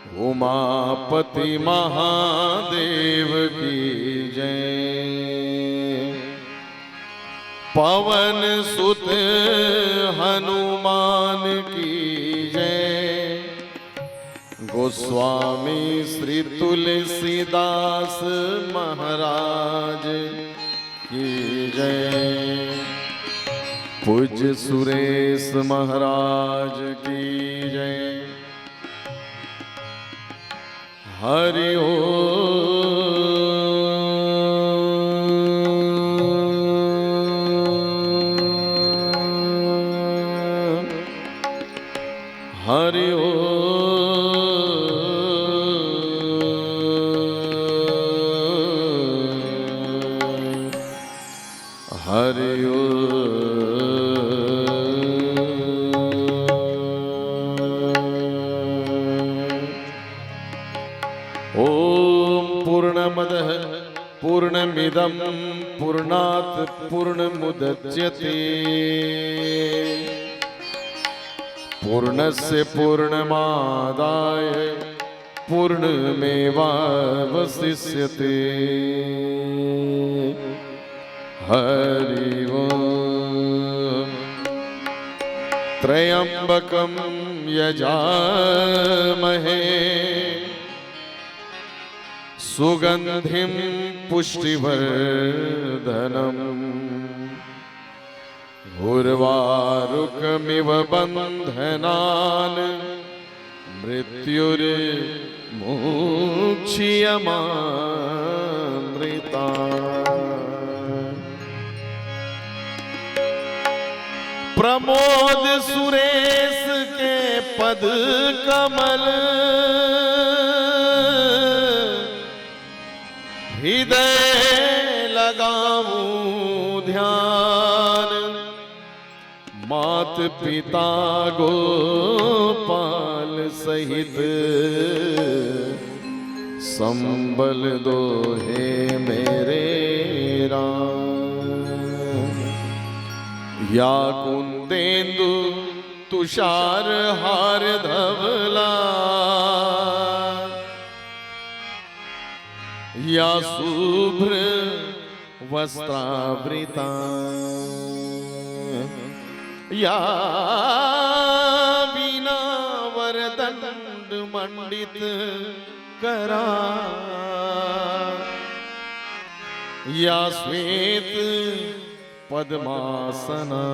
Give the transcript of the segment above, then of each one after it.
उमापति महादेव की जय। पवन सुत हनुमान की जय। गोस्वामी श्री तुलसीदास महाराज की जय। पूज्य सुरेश महाराज की जय। हरि ओम। हरि ओम। हरि ओम। ओम पूर्णमदः पूर्णमिदं पूर्णात् पूर्णमुदच्यते पूर्णस्य पूर्णमादाय पूर्णमेवावशिष्यते। हरि ओम। त्र्यंबकं यजामहे सुगंधिं पुष्टिवर्धनम् उर्वारुकमिव बन्धनान् मृत्युर्मुच्यमामृतात्। प्रमोद सुरेश के पद कमल हृदय लगाऊं ध्यान। मात पिता गोपाल सहित संबल दो हे मेरे राम। या कुंदेंदु तुषार हार धवला या शुभ्र वस्त्रावृता या वीणा वरदंड मंडित करा या श्वेत पद्मासना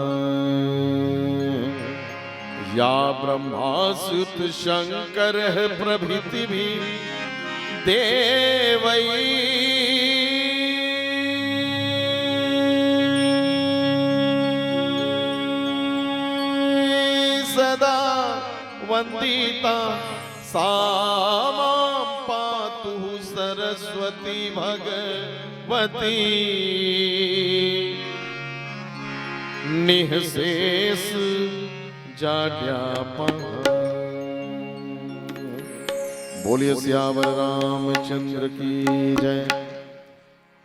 या ब्रह्मासुत शंकर प्रभृति भी देवई सदा वंदिता सा मां पातु सरस्वती भगवती। निःशेष जाड्यापन। बोलिए सियावर रामचंद्र की जय।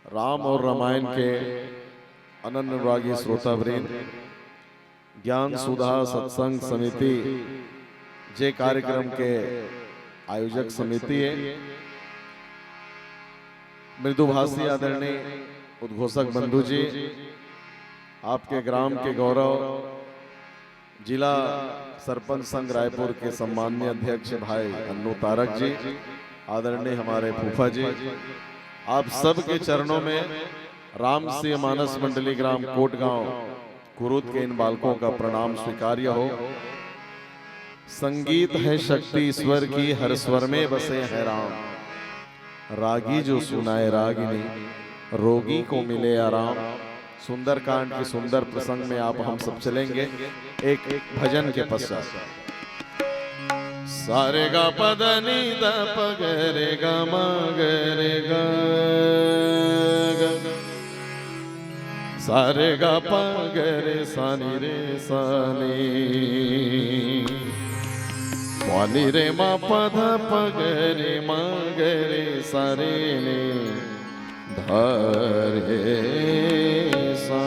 राम और रामायण के अनन्य अनुरागी श्रोतावृंद, ज्ञान सुधा सत्संग समिति जे कार्यक्रम के आयोजक समिति है। मृदुभाषी आदरणीय उद्घोषक बंधु जी, आपके ग्राम के गौरव जिला सरपंच संघ रायपुर के सम्माननीय अध्यक्ष भाई अन्नू तारक जी, आदरणीय हमारे फूफा जी, आप सब के चरणों में राम सिंह मानस मंडली ग्राम कोटगांव कुरुद के इन बालकों का प्रणाम स्वीकार्य हो। संगीत है शक्ति ईश्वर की, हर स्वर में बसे हैं राम। रागी जो सुनाए रागिनी, रोगी को मिले आराम। सुंदरकांड के सुंदर प्रसंग में आप हम सब चलेंगे एक भजन के पश्चात। सारे गा पदनी द पगरे गा मगरे गा, सारे गा पगरे सानी रे सानी, वानी रे मा पध पगरे मगरे सारे ने धरे सा।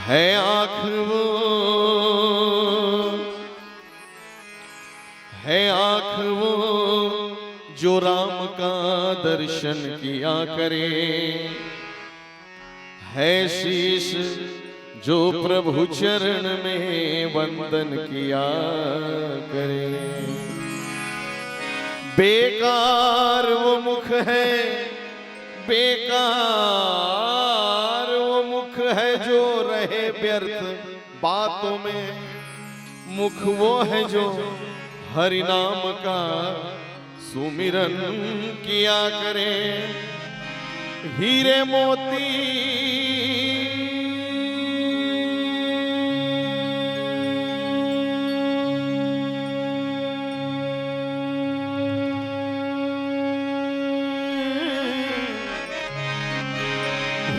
है आँख वो जो राम का दर्शन किया करे, है शीश जो प्रभु चरण में वंदन किया करे। बेकार वो मुख है, बेकार वो मुख है जो रहे व्यर्थ बातों में। मुख वो है जो हरि नाम का सुमिरन किया करे। हीरे मोती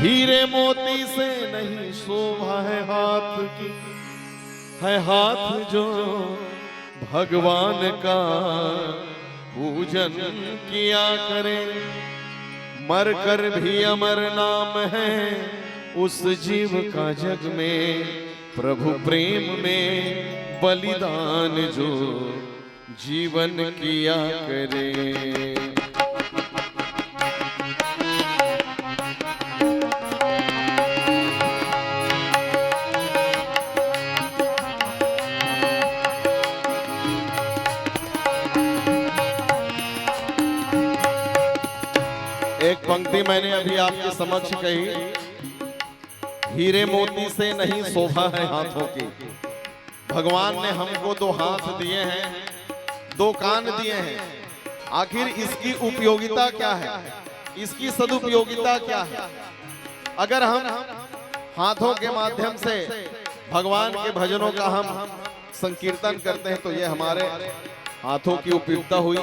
हीरे मोती से नहीं शोभा है हाथ की, है हाथ जो भगवान का पूजन किया करे। मर कर भी अमर नाम है उस जीव का जग में, प्रभु प्रेम में बलिदान जो जीवन किया करे। एक पंक्ति मैंने अभी आपके समक्ष कही, हीरे मोती से नहीं शोभा है हाथों की। भगवान ने हमको दो हाथ दिए हैं, दो कान दिए हैं, आखिर इसकी उपयोगिता क्या है, इसकी सदुपयोगिता क्या है? अगर हम हाथों के माध्यम से भगवान के भजनों का हम संकीर्तन करते हैं तो ये हमारे हाथों की उपयुक्तता हुई।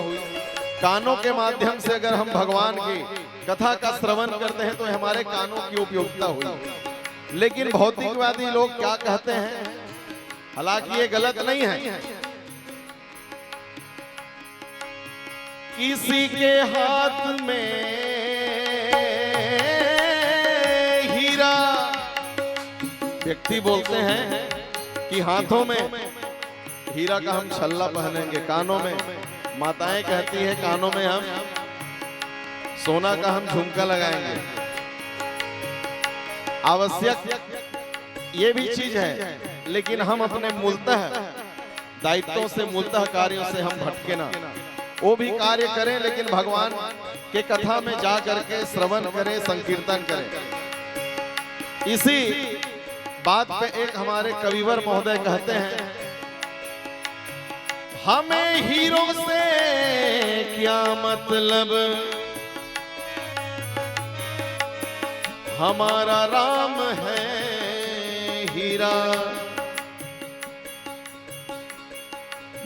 कानों के माध्यम से अगर हम भगवान की कथा का श्रवण करते हैं तो हमारे कानों की उपयोगिता हुई। लेकिन भौतिकवादी लोग क्या कहते हैं, हालांकि ये गलत नहीं है, किसी के हाथ में हीरा, व्यक्ति बोलते हैं कि हाथों में हीरा का हम छल्ला पहनेंगे, कानों में, माताएं कहती है कानों में हम सोना का हम झुमका लगाएंगे। आवश्यक ये भी चीज है, लेकिन हम अपने मूलतः दायित्वों से, मूलतः कार्यों से हम भटके ना। वो भी कार्य करें लेकिन भगवान के कथा में जा करके श्रवण करें, संकीर्तन करें। इसी बात पे एक हमारे कविवर महोदय कहते हैं, हमें हीरो से क्या मतलब, हमारा राम है हीरा।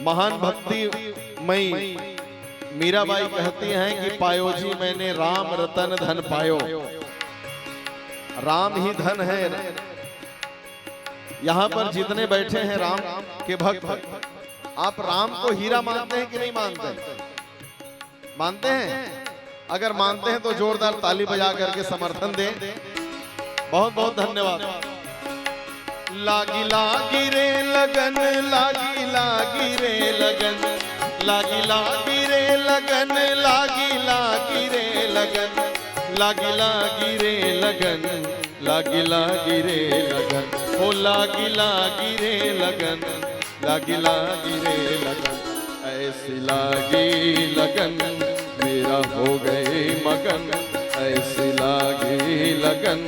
महान भक्ति मई मीराबाई कहती हैं कि पायो जी मैंने राम रतन धन पायो। राम ही धन है। यहाँ पर जितने बैठे हैं राम के भक्त, आप राम को हीरा मानते हैं कि नहीं मानते? मानते हैं? अगर मानते हैं तो जोरदार ताली बजा करके समर्थन दें। बहुत बहुत धन्यवाद। लागी लागी रे लगन, लागी लागी रे लगन, लागी लागी रे लगन, लागी लागी रे लगन, लागी लागी रे लगन, लागी लागी रे लगन, ओ लागी लागी रे लगन, लागी लागी रे लगन। ऐसी लागी लगन मेरा हो गए मगन, ऐसी लागी लगन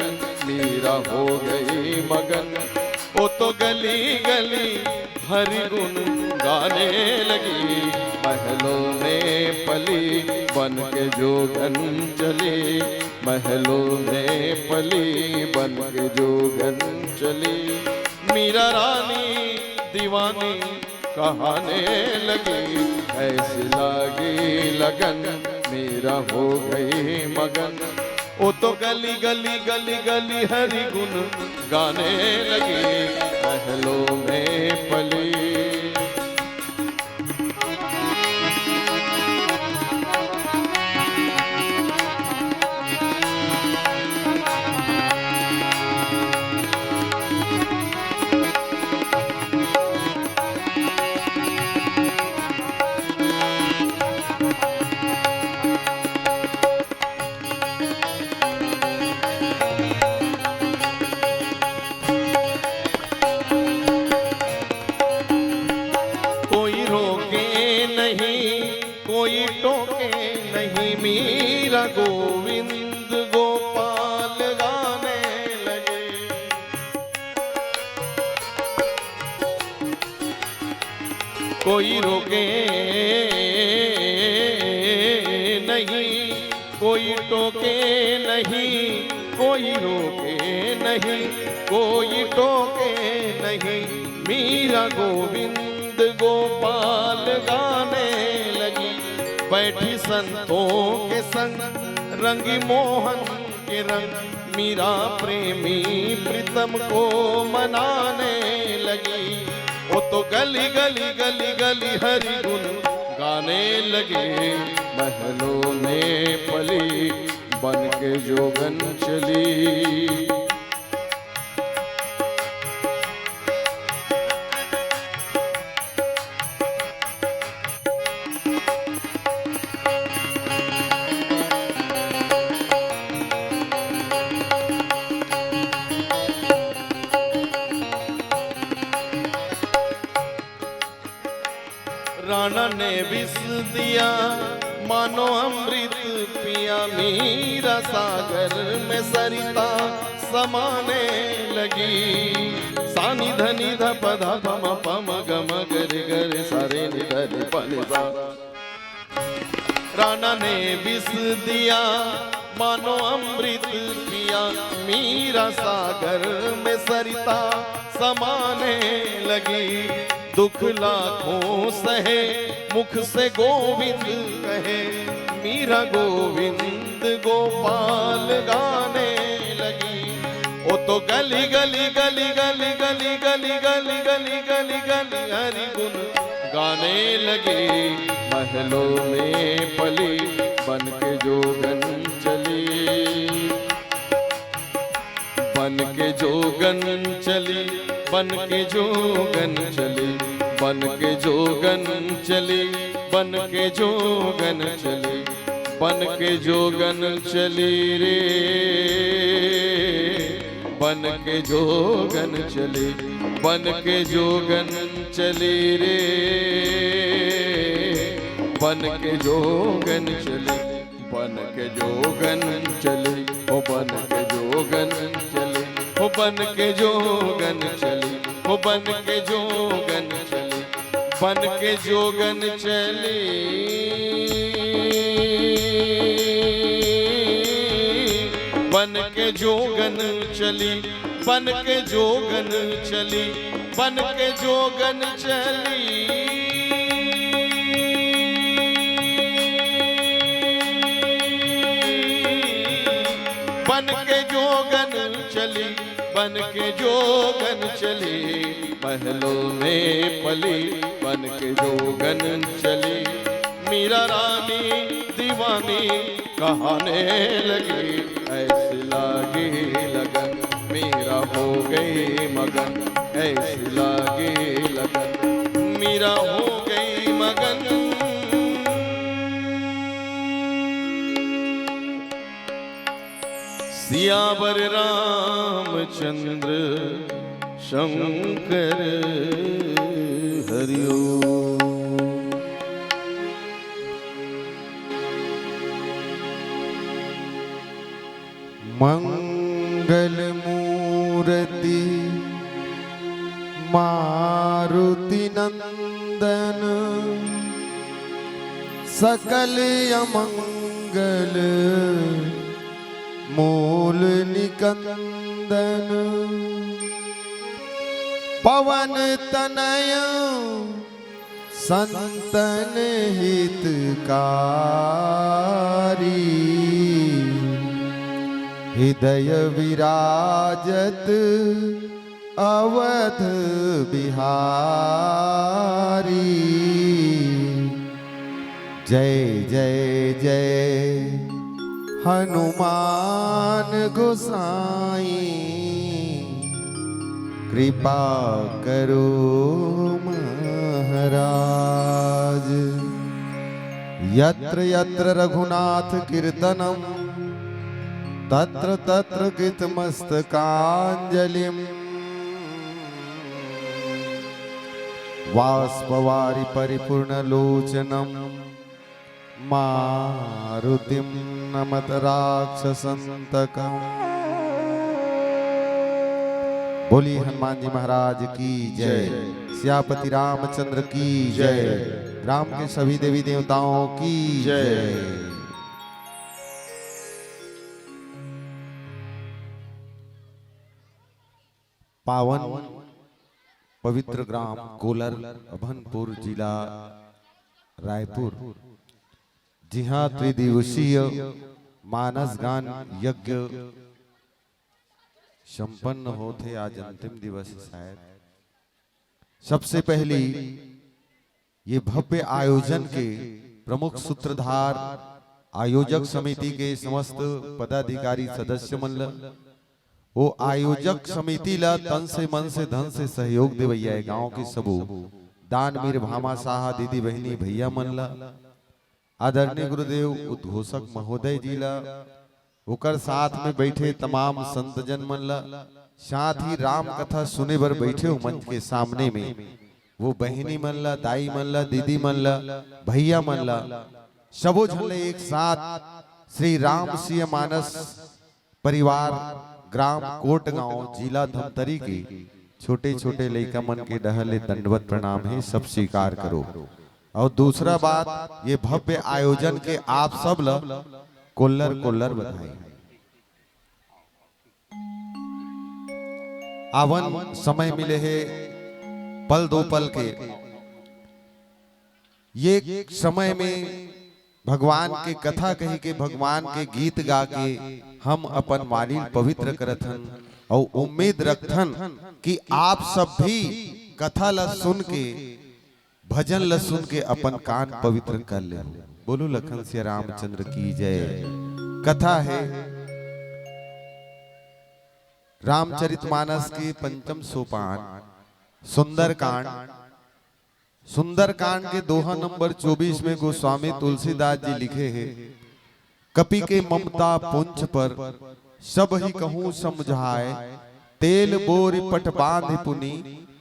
मेरा हो गई मगन। वो तो गली गली हरि गुण गाने लगी, महलों में पली बन के जोगन चली, महलों में पली बन के जोगन चली। मीरा रानी दीवानी कहाने लगी, ऐसी लागी लगन मेरा हो गई मगन। वो तो गली गली गली गली हरि गुण गाने लगी, महलों में पली। गोविंद गोपाल गाने लगे। कोई रोके नहीं, कोई टोके नहीं, कोई रोके नहीं, कोई टोके नहीं, मीरा गोविंद गोपाल गाने लगी। बैठी संतों के संग रंगी मोहन के रंग, मीरा प्रेमी प्रीतम को मनाने लगी। वो तो गली गली गली गली हरि गुण गाने लगे। महलों में पली बन के जोगन चली। राणा ने विष दिया मानो अमृत पिया, मीरा सागर में सरिता समाने लगी। सानी धनी धप धप म पम गम गर गर सारे निधन पलसा। राणा ने विष दिया मानो अमृत पिया, मीरा सागर में सरिता समाने लगी। दुख लाखों सहे मुख से गोविंद कहे, मीरा गोविंद गोपाल गाने लगी। वो तो गली गली गली गली गली गली गली गली गली गली हरि गुण गाने लगे। महलों में पली बन के जोगन चली, बन के जोगन चली, बन के जोगन चली, बन के जोगन चली, बन के जोगन चली, बन के जोगन चली रे, बन के जोगन चली, बन के जोगन चली रे, बन के जोगन चली, बन के जोगन चली, ओ बन के जोगन चली, ओ बन के जोगन चली, ओ बन के जोगन चली, बन के जोगन चली, बन के जोगन चली, बन के जोगन चली, बन के जोगन चली। बन के जोगन चली, बन के जोगन चली, महलों में पली बन के जोगन चली। मीरा रानी दीवानी कहाने लगी, ऐसी लागी लगन मीरा हो गई मगन, ऐसी लागी लगन मीरा हो गई मगन। सियावर रामचंद्र शंकर हरिओ। मंगल मूर्ति मारुति नंदन, सकल अमंगल मूल निकंदन। पवन तनय संतन हितकारी, हृदय विराजत अवध बिहारी। जय जय जय हनुमान गोसाई, कृपा करो महाराज। यत्र यत्र रघुनाथ कीर्तनम, तत्र तत्र कृतमस्तकांजलिम्। वाष्पवारि परिपूर्णलोचनम्, मारुतिं नमत राक्षसंतकम्। बोली हनुमान जी महाराज की जय। सियापति रामचंद्र की जय। राम के सभी देवी देवताओं की जय। पावन पवित्र ग्राम कोलर अभनपुर जिला रायपुर, जहाँ त्रिदिवसीय मानस गान यज्ञ संपन्न होते। आज अंतिम दिवस शायद। सबसे पहली ये भव्य आयोजन के प्रमुख सूत्रधार, आयोजक समिति के समस्त पदाधिकारी सदस्य मंडल, वो आयोजक समिति ला तन से मन से धन से सहयोग देवैया है। गांव के सबू दान मीर भामा साहा दीदी बहनी भैया मनला, आदरणीय गुरुदेव उद्घोषक महोदय जी ला, ओकर साथ में बैठे तमाम संतजन मनला, साथ ही राम कथा सुने बर बैठे हो मंच के सामने में वो बहनी मनला, दाई मनला, दीदी मनला, भैया मनला, सबो झले एक साथ श्री राम सिंह मानस परिवार ग्राम कोट गांव जिला धमतरी के छोटे छोटे लइका मन के डहले दंडवत प्रणाम है, सब स्वीकार करो। और दूसरा बात, ये भव्य आयोजन के आप सब ला कोल्लर कोल्लर बधाई। आवन समय मिले है पल दो पल के, ये समय में भगवान के कथा कही के, भगवान के गीत गा के हम अपन मालिन पवित्र करथन और उम्मीद रखथन कि आप सब भी कथा ला सुन के, भजन ला सुन के अपन कान पवित्र कर ले। बोलो लखन सिया रामचंद्र की जय। कथा है रामचरितमानस के पंचम सोपान सुंदरकांड। सुंदरकांड के दोहा नंबर 24 में गोस्वामी तुलसीदास जी लिखे हैं, कपि के ममता पुंछ पर सब ही कहूँ समझाए, तेल बोर पट बांध पुनि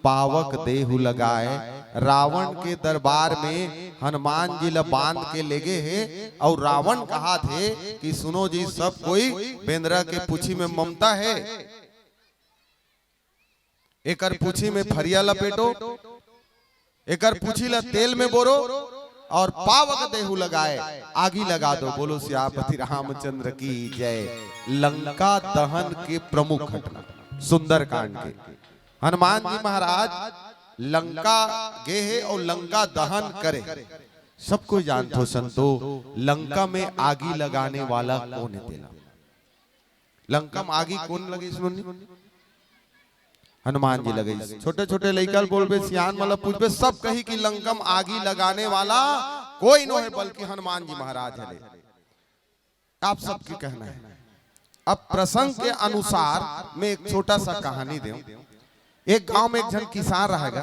पावक देहु लगाए। रावण के दरबार में हनुमान जी ला बांध के ले गए हैं और रावण कहा थे कि सुनो जी, सब कोई बेंद्रा के पूछी में ममता है, एकर पूछी में फरिया लपेटो, एकर पूछी ला तेल में बोरो और पावक देहु लगाए, आगी लगा दो। बोलो सियापति रामचंद्र की जय। लंका दहन के प्रमुख घटना सुंदरकांड के, हनुमान जी महाराज लंका गए हैं और लंका दहन करे। सबको जानते हो संतो, लंका में आगी लगाने वाला कौन है? तेला लंका में आगी कौन लगी? सुनो, हनुमान जी लगे। छोटे छोटे लइकल बोलबे, सियान मतलब पूछबे, सब कही कि लंका में आगी लगाने वाला कोई न है बल्कि हनुमान जी महाराज है। आप सबकी कहना है। अब प्रसंग के अनुसार मैं एक छोटा सा कहानी दूं। एक गांव में एक जन किसान रहेगा।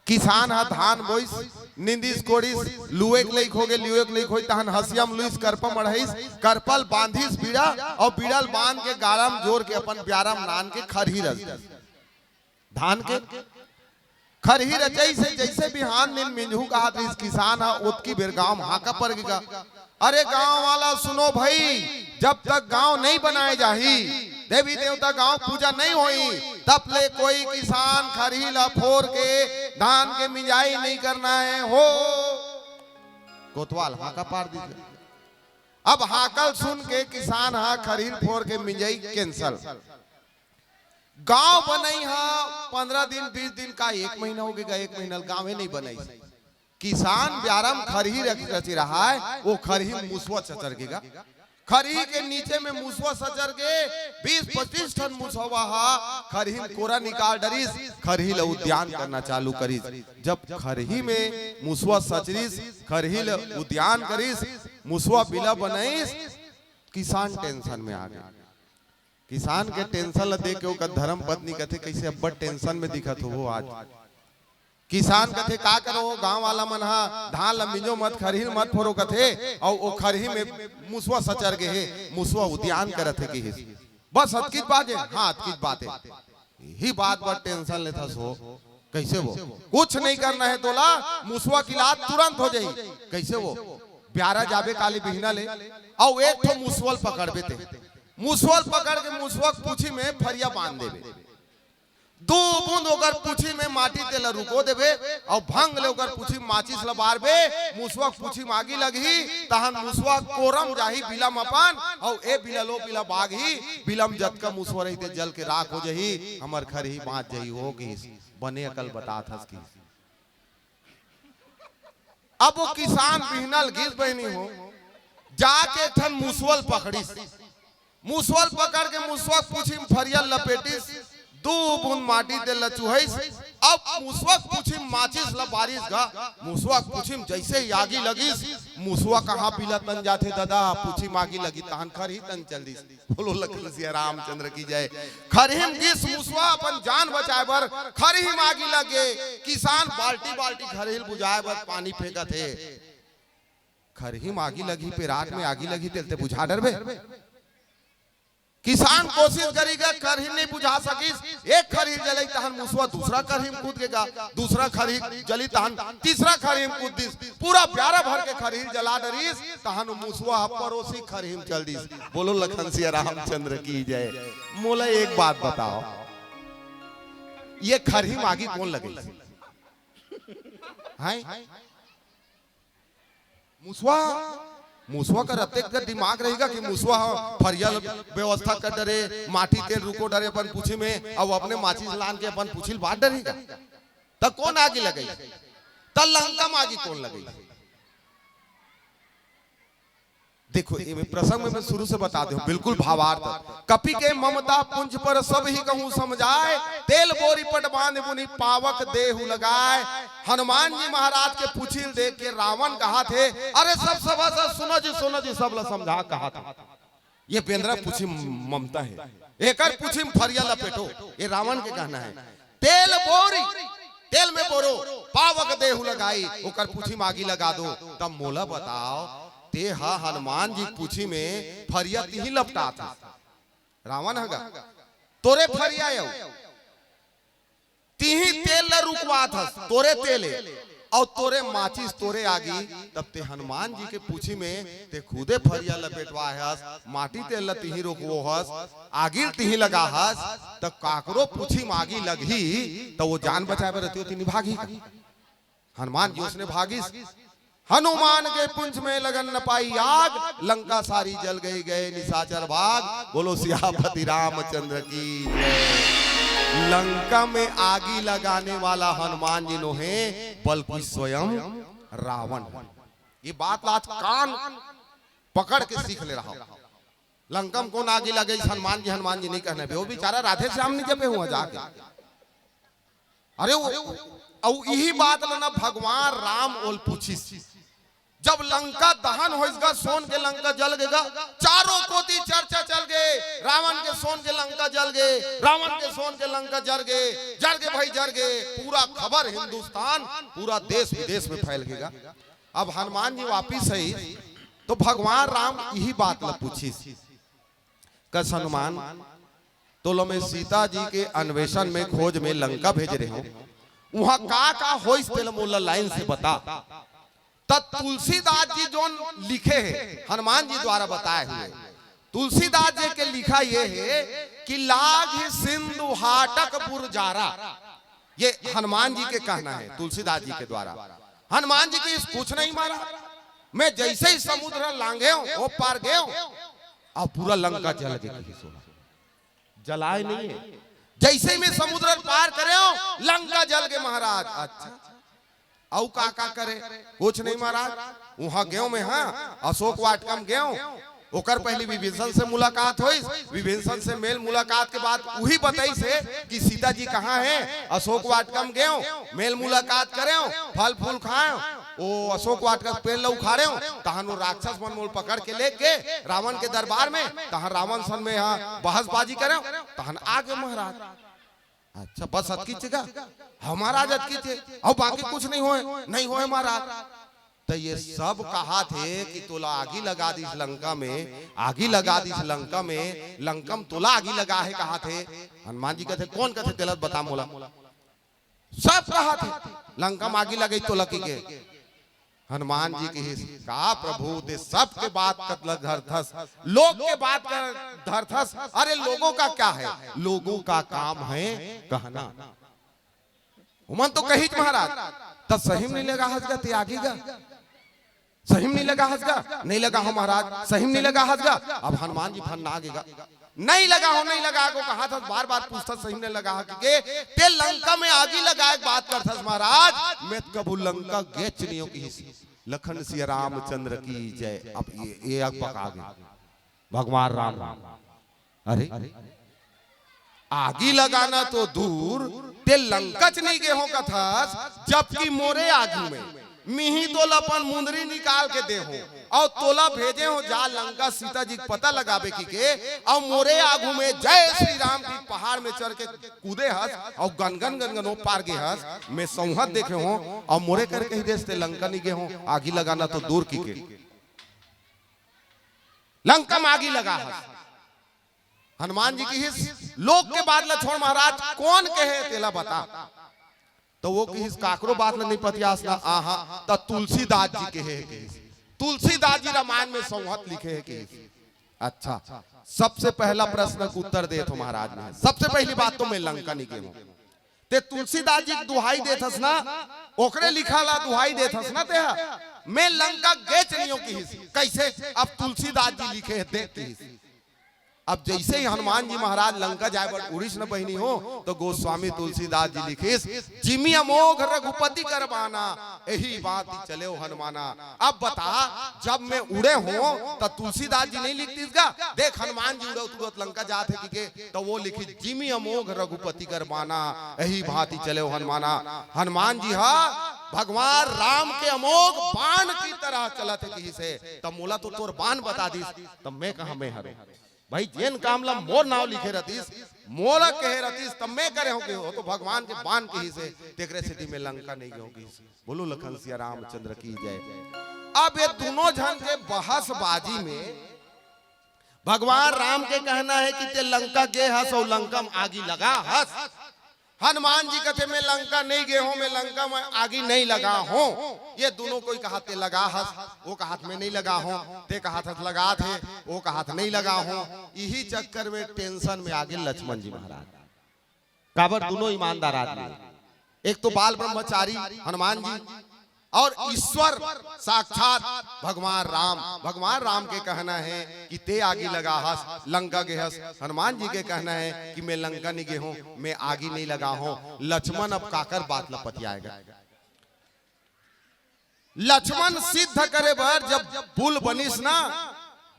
किसान हा धान बोइस, निंदिस कोड़िस, लुएक लेक हो गए, लुएक लेक होई तहन हसियम लुइस, करपम मढ़ाइस, करपल बांधिस बीड़ा और बीड़ल बांध के गारम जोर के अपन प्यारम नान के खरही रच धान के खरही रचई से जैसे बिहान दिन मिंजू कहा इस किसान हा ओतकी बेर गांव हाका पड़ गया। अरे गांव वाला सुनो भाई, जब तक गांव नहीं बनाए जाही, देवी देवता गांव पूजा नहीं होई, तब ले कोई किसान खरही ला फोर के धान के मिंजाई नहीं करना है। हो कोतवाल हाका पार दीजिए। अब हाकल सुन के किसान हा खरही फोर के मिंजाई कैंसल। गांव बनई हा 15 दिन 20 दिन का, 1 महीना हो गया, 1 महीना गांव ही नहीं बनई। किसान ब्यारम खरही रच रहा है, वो खरही मुसवा चचर गेगा। खरही के नीचे में मुसवा सचर के 20-25 टन मुसवा हा खरही कोरा निकाल डरिस, खरही ला उद्यान करना चालू करिस। जब खरही में मुसवा सचरिस, खरही ला उद्यान करिस, मुसवा बिला बनाइस, किसान टेंशन में आ गया। किसान के टेंशन ला देख के ओकर धर्म पत्नी कहते कैसे अब्बा टेंशन में दिखत हो वो आज। किसान कथे का करो, गांव वाला मन हा धान ला मिंजो मत, खरही मत फोरो कथे, और वो खरही में मुसवा सचर के है, मुसवा उद्यान करत है कि बस हतकीत बात है। हाँ हतकीत बात है, यही बात पर टेंशन लेता सो कैसे वो कुछ नहीं करना है तोला, मुसवा की लात तुरंत हो जाई। कैसे वो प्यारा जाबे काली बिहना ले और एक ठो मुसवल पकड़बे ते मुसवल पकड़ के मुसवक पूछी में फरिया बांध देबे दो बूंद ओकर पूछी में माटी तेल रुको देबे और भंग ले ओकर पूछी माचिस लबारबे मुसवक पूछी मागी लगही तहन मुसवा कोरम जाही बिलम अपन और ए बिललो बिला बागही बिलम जत का मुसवा रही ते जल के राख हो जही हमर घर ही बात जही होगी बने अकल बतात हस की। अब वो किसान बिहनल घिस बहनी हो जाके ठन मुसवल पकड़िस मुसवल पकड़ के मुसवा पूछी फरियल लपेटिस दो बूंद माटी दे लचुहैस अब मुसवा पूछी माचिस ल बारिश गा मुसवा पूछी जैसे ही आगी लगिस मुसवा कहां पीला तन जाथे दादा पूछी मागी लगी तहन खर ही तन चल दिस बोलो लखन सिया रामचंद्र की जय। खरहिम गिस मुसवा अपन जान बचाए बर खरही मागी लगे किसान बाल्टी बाल्टी खरहिल बुझाए बर पानी फेंकत है खरही मागी लगी पे रात में आगी लगी तेलते बुझा डरबे किसान कोशिश करेगा खरही नहीं बुझा सकिस एक खरही जली तहन मुसवा दूसरा खरही में कूद गेगा दूसरा खरही जली तहन तीसरा खरही में कूद दिस पूरा प्यारा भर के खरही जला डरिस तहन मुसवा पड़ोसी खरही में चल दिस बोलो लखन सिया रामचंद्र की जय। मोला एक बात बताओ ये खरही मागी कौन लगे हैं मुसवा मुसवा का रत्ते का दिमाग रहेगा कि मुसवा फरियल व्यवस्था कर डरे माटी तेल रुको डरे अपन पूछी में अब अपने माचिस लान के अपन पूछिल बात डरेगा तब कौन आगे लगे तब लंका में आगे कौन लगे। देखो ये प्रसंग में मैं शुरू से बता दूं बिल्कुल भावार्थ कपि के ममता पुंज पर सब ही कहूं समझाए तेल बोरी पट बांध बुनी पावक देहु लगाए हनुमान जी महाराज के पूछिल देख के रावण कहा थे अरे सब सभा सुनो जी सब ला समझा कहा था ये पेंद्रा पूछी ममता है एकर पूछी फरिया लपेटो ये रावण के कहना है तेल बोरी तेल में बोरो पावक देहु लगाई ओकर पूछी मागी लगा दो तब मोला बताओ ते हा हनुमान जी पूछी में फरिया तिही लपटा था रावण हगा तोरे फरिया यो तिही तेल ल रुकवा था तोरे तेले और तोरे माचिस तोरे आगी तब ते हनुमान जी के पूछी में ते खुदे फरिया लपेटवा हस माटी तेल ल तिही रोकवो हस आगी तिही लगा हस तब काकरो पूछी मागी लगही तो वो जान बचाए बर रहती होती निभागी हनुमान जी उसने भागिस हनुमान के पुंज में लगन न पाई आग लंका सारी जल गई गए निशाचर भाग बोलो सियापति रामचंद्र की जय। लंका में आगी लगाने वाला हनुमान जी नो है बल्कि स्वयं रावण। ये बात आज कान पकड़ के सीख ले रहा हूं लंका में कौन आगी लगे हनुमान जी नहीं कहने पे वो बेचारा राधे श्याम नहीं जपे हुआ जाके अरे वो यही बात ना भगवान राम ओल पूछी जब लंका दहन होगा सोन के लंका जल गएगा चारों कोती चर्चा चल गए रावण के सोन के लंका जल गए रावण के सोन के लंका जल गए भाई जल गए पूरा खबर हिंदुस्तान पूरा देश विदेश में फैल गएगा। अब हनुमान जी वापिस आई तो भगवान राम यही बात ला पूछी कस हनुमान तो लो मैं सीता जी के अन्वेषण में खोज में लंका भेज रहे हूं वहां का हो इस मोला लाइन से बता तब तुलसीदास जी जो लिखे हैं हनुमान जी द्वारा बताए हुए तुलसीदास जी के लिखा ये है कि लाग सिंधु हाटक पुरजारा ये हनुमान जी के कहना है तुलसीदास जी के द्वारा हनुमान जी की कुछ नहीं मारा मैं जैसे ही समुद्र लांघे वो पार गए और पूरा लंका जल गया जलाए नहीं है जैसे में समुद्र पार करे लंका जल के महाराज। अच्छा औ का करे कुछ नहीं महाराज वहां गेहूं में हाँ अशोक वाटिका में गेहूं ओकर पहले विभीषण से मुलाकात हुई विभीषण से मेल मुलाकात के बाद वही बताई से कि सीता जी कहाँ है अशोक वाटिका में गेहूं मेल मुलाकात करे फल फूल खाए ओ अशोक वाटिका पेड़ ला उखाड़े तहन वो राक्षस मन मोल पकड़ के लेके रावण के दरबार में तहन रावण सन में हाँ बहसबाजी करे तहन आगे महाराज। अच्छा बस अतकी जगह हमारा अतकी थे और बाकी कुछ नहीं होए महाराज। तो ये सब कहा थे कि तोला आगी लगा दी लंका में आगी लगा दी लंका में लंकम तोला आगी लगा है कहा थे हनुमान जी कहते कौन कहते गलत बता मोला सब कहा थे लंका में आगी लगी तो लकी के हनुमान जी की कहा प्रभु दे सबके बात कर धरथस, लोग के बात कर धरथस। अरे लोगों का क्या है, लोगों का काम है कहना। उमन तो कही महाराज तब सही नहीं लगा हंसगा त्यागी गा, सही नहीं लगा हंसगा, नहीं लगा हो महाराज, सही नहीं लगा हंसगा। अब हनुमान जी फन ना गेगा, नहीं लगा हो नहीं लगा को कहा था, बार बार पूछता सही ने लगा कि ते लंका में आगी लगा एक बात करता महाराज, मैं कबू लंका गेच नहीं हो की। लखन सिया रामचंद्र की जय। अब ये अग पका गए भगवान राम। अरे आगी लगाना तो दूर, ते लंकच नहीं गे हो कथास, जबकि मोरे आगू में मिही तोलापन मुंदरी निकाल के दे हो और तोला भेजे हो जा लंका सीता जी पता लगावे की और मोरे आगू में जय श्री राम की पहाड़ में चढ़ के कूदे हस और गनगन गनगन हो पार गे हस। मैं संहत देखे हो और मोरे करके ही देश ते लंका नहीं गे हो। आगी लगाना तो दूर की के लंका में आगी लगा हस। हनुमान जी की हिस लोग के बाद छोड़ महाराज कौन कहे तेला बता। तो वो कि काकरो बात नहीं पतियास ना आहा तो तुलसीदास जी के है कि तुलसीदास जी रामायण में संहत लिखे है कि। अच्छा सबसे पहला प्रश्न का उत्तर दे तो महाराज ने सबसे पहली बात तो मैं लंका नहीं गए ते तुलसीदास जी दुहाई देथस ना, ओकरे लिखा ला दुहाई देथस ना ते मैं लंका गेच नहीं हो की। कैसे अब तुलसीदास जी लिखे है देखती। अब जैसे ही हनुमान जी महाराज लंका जाए पर उड़ीस न बहनी हो तो गोस्वामी तुलसीदास जी लिखे जिमी अमोघ रघुपति करबाना, यही बात ही चले हो हनुमाना। अब बता जब मैं उड़े हो तो तुलसीदास जी नहीं लिखती इसका, देख हनुमान जी उड़े तुरंत लंका जाते कि तो वो लिखी जिमी अमोघ रघुपति करबाना, यही बात ही चले हो हनुमाना। हनुमान जी हा भगवान राम के अमोघ बाण की तरह चला थे कहीं से, तब मोला तो तोर बाण बता दी तब मैं कहा मैं हरे भाई जेन कामला मोर नाव लिखे रतीस मोला कहे रतीस तब मैं करे होगे हो तो भगवान के बाण के ही से तेकरे सिटी में लंका नहीं होगी। बोलो लखन सिया रामचंद्र की जय। अब ये दोनों जन के बहसबाजी में भगवान राम के कहना है कि ते लंका गे हस और लंका में आगी लगा हस। हनुमान जी कहते मैं लंका नहीं गए हूं, मैं लंका में आगी नहीं लगा हूं। ये दोनों कोई कहा ते लगा हस, वो कहा मैं नहीं लगा हूं, ते कहा था लगा थे, वो कहा नहीं लगा हूं। यही चक्कर में टेंशन में आगे लक्ष्मण जी महाराज काबर दोनों ईमानदार आदमी, एक तो बाल ब्रह्मचारी हनुमान जी और ईश्वर साक्षात भगवान राम। भगवान राम के कहना है कि ते आगी लगा हस लंका के हस, हनुमान जी के कहना है कि मैं लंका नहीं गे हूं, मैं आगी नहीं लगा हूं। लक्ष्मण अब काकर बात लपटियाएगा। लक्ष्मण सिद्ध करे बार जब पुल बनिस ना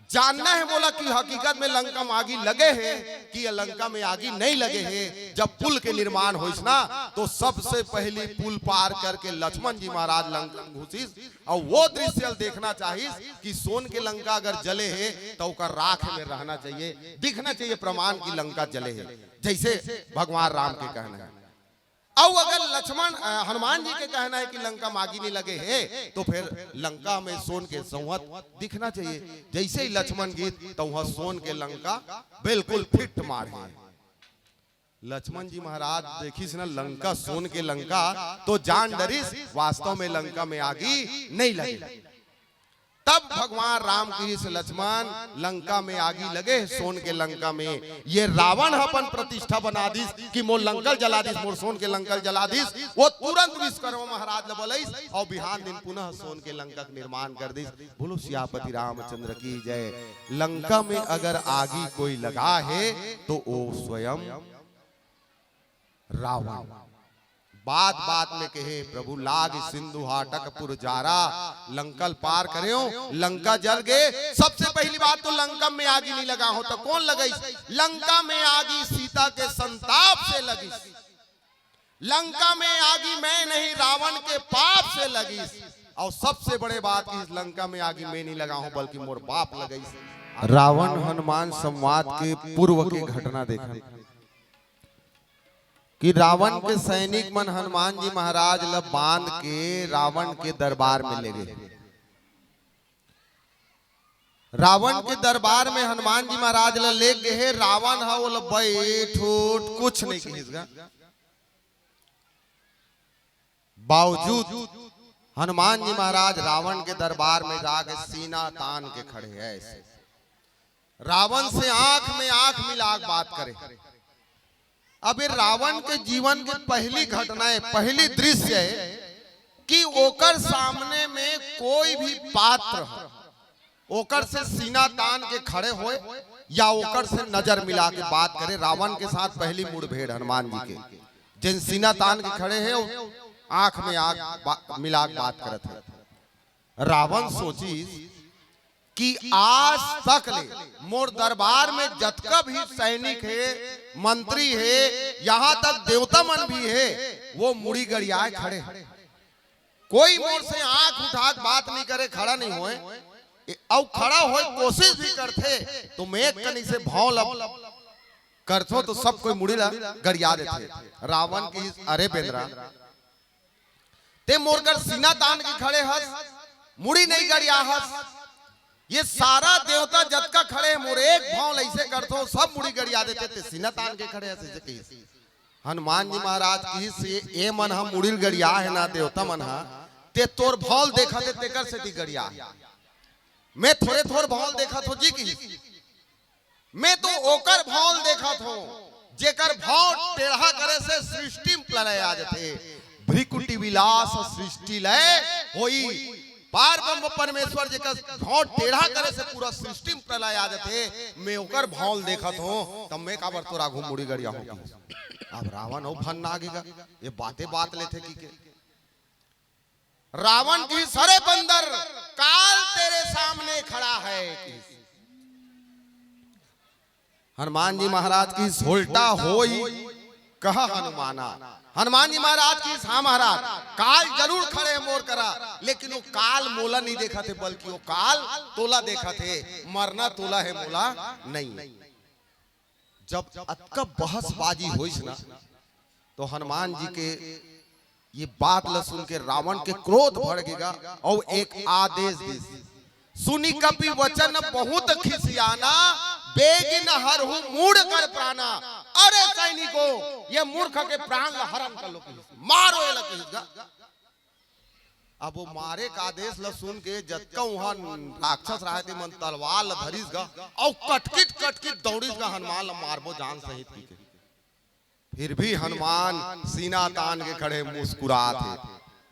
जानना है बोला कि हकीकत में लंका में आगी लगे है कि लंका में आगी नहीं लगे है। जब पुल के निर्माण होइस ना तो सबसे पहले पुल पार करके लक्ष्मण जी महाराज लंका में घुसिस और वो दृश्य देखना चाहिए कि सोन के लंका अगर जले है तो उसका राख में रहना चाहिए, दिखना चाहिए प्रमाण की लंका जले है, जैसे भगवान राम के कहना है। अब अगर लक्ष्मण हनुमान जी के कहना है कि लंका में आगी नहीं लगे है तो फिर लंका में सोन के संवत दिखना चाहिए। जैसे ही लक्ष्मण गीत तो वह सोन के लंका बिल्कुल फिट मार है। लक्ष्मण जी महाराज देखिस ना लंका सोन के लंका तो जान डरिस वास्तव में लंका में आगी नहीं लगी। तब भगवान राम की से लक्ष्मण लंका में आगी लगे सोन के लंका में। ये रावण अपन प्रतिष्ठा बना दिस कि मोर लंकल जला दिस, मोर सोन के लंकल जला दिस। वो तुरंत विश्वकर्मा महाराज बोलिस और बिहान दिन पुनः सोन के लंका का निर्माण कर दिस। बोलो सियापति रामचंद्र की जय। लंका में अगर आगी कोई लगा है तो वो स्वयं रावण। बात बात में कहे प्रभु लाग सिंधु हाटकपुर जारा, लंकल पार करे लंका जल गए। सबसे पहली बात तो लंका में आगी नहीं लगा हो तो कौन लगाई? लंका में आगी सीता के संताप से लगी। लंका में आगी मैं नहीं रावण के पाप से लगी। और सबसे बड़े बात की लंका में आगी मैं नहीं लगा हूं बल्कि मोर बाप लगई। रावण हनुमान संवाद के पूर्व की घटना देखा कि रावण के सैनिक मन हनुमान जी महाराज ल बांध के रावण के दरबार में ले गए। रावण के दरबार में हनुमान जी महाराज ल ले गए। रावण है वो बैठ उठ कुछ नहीं कहेगा। बावजूद हनुमान जी महाराज रावण के दरबार में जाके सीना तान के खड़े हैं ऐसे, रावण से आंख में आंख मिला बात करे। अब ये रावण के जीवन की पहली घटना है, पहली दृश्य है कि ओकर सामने में कोई भी पात्र हो, ओकर से सीना तान के खड़े होए या ओकर से नजर मिला के बात करे। रावण के साथ पहली मुठभेड़ हनुमान जी के, जिन सीना तान के खड़े हैं आंख में आंख मिला के बात करत है। रावण सोची कि आज तक ले मोर दरबार में जतका भी सैनिक है, मंत्री है, यहाँ तक देवता मन भी है, वो मुड़ी गड़ियाए खड़े हैं। कोई मोर से आंख उठा बात नहीं करे, खड़ा नहीं होए, और खड़ा होए कोशिश भी करते तो मैं कनी से भाव लब करथो तो सब कोई मुड़ी ला गड़िया देते। रावण की अरे बेंद्रा ते मोरकर सीना तान के खड़े हस, मुड़ी नहीं गड़िया हस, ये सारा देवता जतका खड़े मोर एक भाव ऐसे करथो सब मुड़ी गड़िया देते ते सीना तान के खड़े हस। हनुमान जी महाराज की से ए मन हम मुड़िल गड़िया है ना देवता मन हा ते तोर भाव देखा थे तेकर से ती गड़िया, मैं थोड़े थोड़ भाव देखा थो जी की, मैं तो ओकर भाव देखा थो जेकर भाव टेढ़ा करे से सृष्टि प्रलय आ जाते। भ्रिकुटी विलास सृष्टि लय होई, पार ब्रह्म परमेश्वर जी का भाव टेढ़ा करे से पूरा सृष्टि प्रलय आ जाते। मैं ओकर भाव देखा थो तब मैं काबर तोरा घूम मुड़ी गड़िया हो। अब रावण ओ फन ना आगेगा, ये बातें बात लेते की के रावण की सरे बंदर काल तेरे सामने खड़ा है। हनुमान जी महाराज की सोल्टा होई कहा हनुमाना। हनुमान जी महाराज की हाँ महाराज काल जरूर खड़े मोर करा, लेकिन वो काल मोला नहीं देखा थे, बल्कि वो काल तोला देखा थे। मरना तोला है मोला नहीं। जब अतका बहसबाजी हुई ना तो हनुमान जी के ये बात ल सुन के रावण के क्रोध भड़ गएगा और एक आदेश दी, सुनी कपि वचन बहुत खिसियाना, बेगिन हरहु मूड कर प्राणा। अरे सैनिकों, ये मूर्ख के प्राण ला हरण कर लो, मारो ये लगे। अब वो मारे का आदेश ल सुन के जतका वहां राक्षस रहते मन तलवार ल धरिस गा और कटकिट कटकिट दौड़िस गा हनुमान ल मारबो जान सहित की के। फिर भी हनुमान सीना तान के खड़े मुस्कुराते।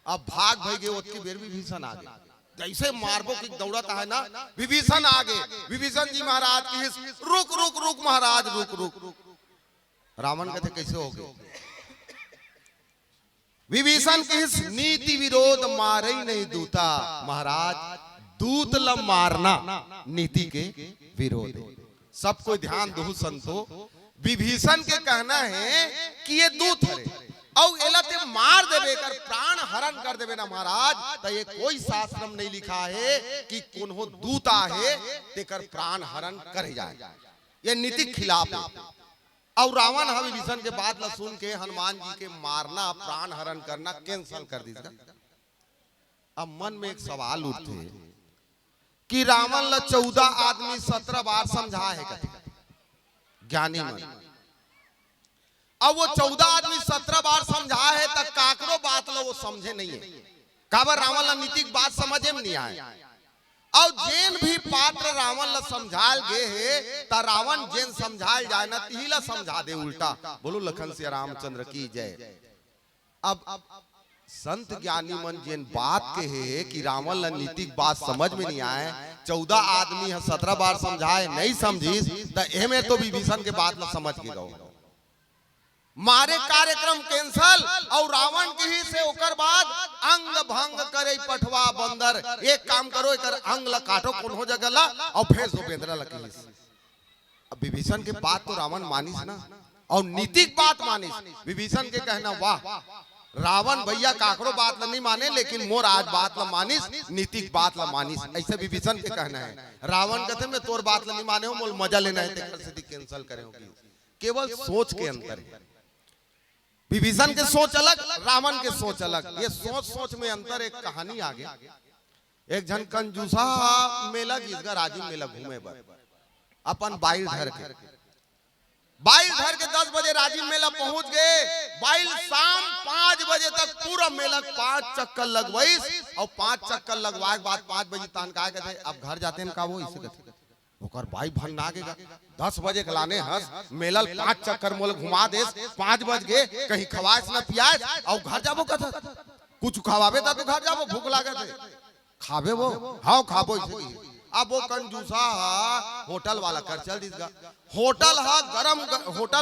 अब भाग भाई गए उसकी बेर विभीषण आ गए, जैसे मारबो की दौड़ता है ना विभीषण आगे। विभीषण जी महाराज की रुक रुक रुक महाराज रुक रुक। रावण कहते कैसे हो गए? विभीषण की नीति विरोध मारे ही नहीं दूता। महाराज दूत ल मारना नीति के विरोध। सबको ध्यान दो संतो, विभीषण के कहना है कि ये दूत है और एलाते मार देवे कर प्राण हरण कर देवे ना महाराज, तो ये कोई शास्त्र में नहीं लिखा है कि कोनो दूता है तेकर प्राण हरण कर जाए, ये नीति खिलाफ है। और रावण विभीषण के बात ला सुन के हनुमान जी के मारना प्राण हरण करना कैंसल कर दी। अब मन में एक सवाल उठते कि रावण ला 14 आदमी 17 बार समझा है ज्ञानी मन। अब वो 14 आदमी 17 बार समझा है तक काकरो बात लो वो समझे नहीं है। काबर रावण ला नीतिक बात समझे में नहीं आए। और जेन भी पात्र रावण ला समझाल गे है ता रावण जेन समझाल जाए ना तिहिला समझा दे उल्टा। बोलो लखन सिया रामचंद्र की जय। अब संत ज्ञानी मन जेन बात के है कि रावण ला नीतिक बात समझ में नहीं आए, 14 आदमी 17 बार समझाए नहीं समझीस तो एमे तो विभीषण के बात ला समझ के गो मारे कार्यक्रम कैंसल। और रावण की ही से ओकर बाद अंग भंग करे पठवा बंदर। एक काम करो एकर अंग ला काटो कोनो जगह ला और फेंस दो बेंद्रा लगी। अब विभीषण के बात तो रावण मानिस ना और नीतिक बात मानिस। विभीषण के कहना वाह, रावण भैया काकरो बात ला नहीं माने लेकिन मोर आज बात ला मानिस, नीतिक बात ला मानिस, ऐसे विभीषण के कहना है। रावण कहते मैं तोर बात ला नहीं माने हो, मोल मजा लेना है तेकर से कैंसल करे होगी। केवल सोच के अंतर है। विभीषण के सोच अलग, रावण के सोच अलग। ये सोच सोच में अंतर। एक कहानी आगे, एक जन कंजूसा मेला गिसगा राजीव मेला घूमे बर अपन बाइल धर के बाइल धर के 10 बजे राजीव मेला पहुंच गए। बाइल शाम 5 बजे तक पूरा मेला 5 चक्कर लगवाइस और 5 चक्कर लगवाए के बाद 5 बजे तान का कहते अब घर जाते हैं का वो इसे कहते ओकर भाई भन नागेगा 10 बजे खलाने हंस मेला 5 चक्कर मोल घुमा देस 5 बज गए कहीं खवाइस ना पियास और घर जाबो कथा कुछ खवाबे ता तो घर जाबो भूख लागत है खाबे वो हाँ खाबो इसे। अब वो कंजूसा होटल वाला कर चल दीसगा होटल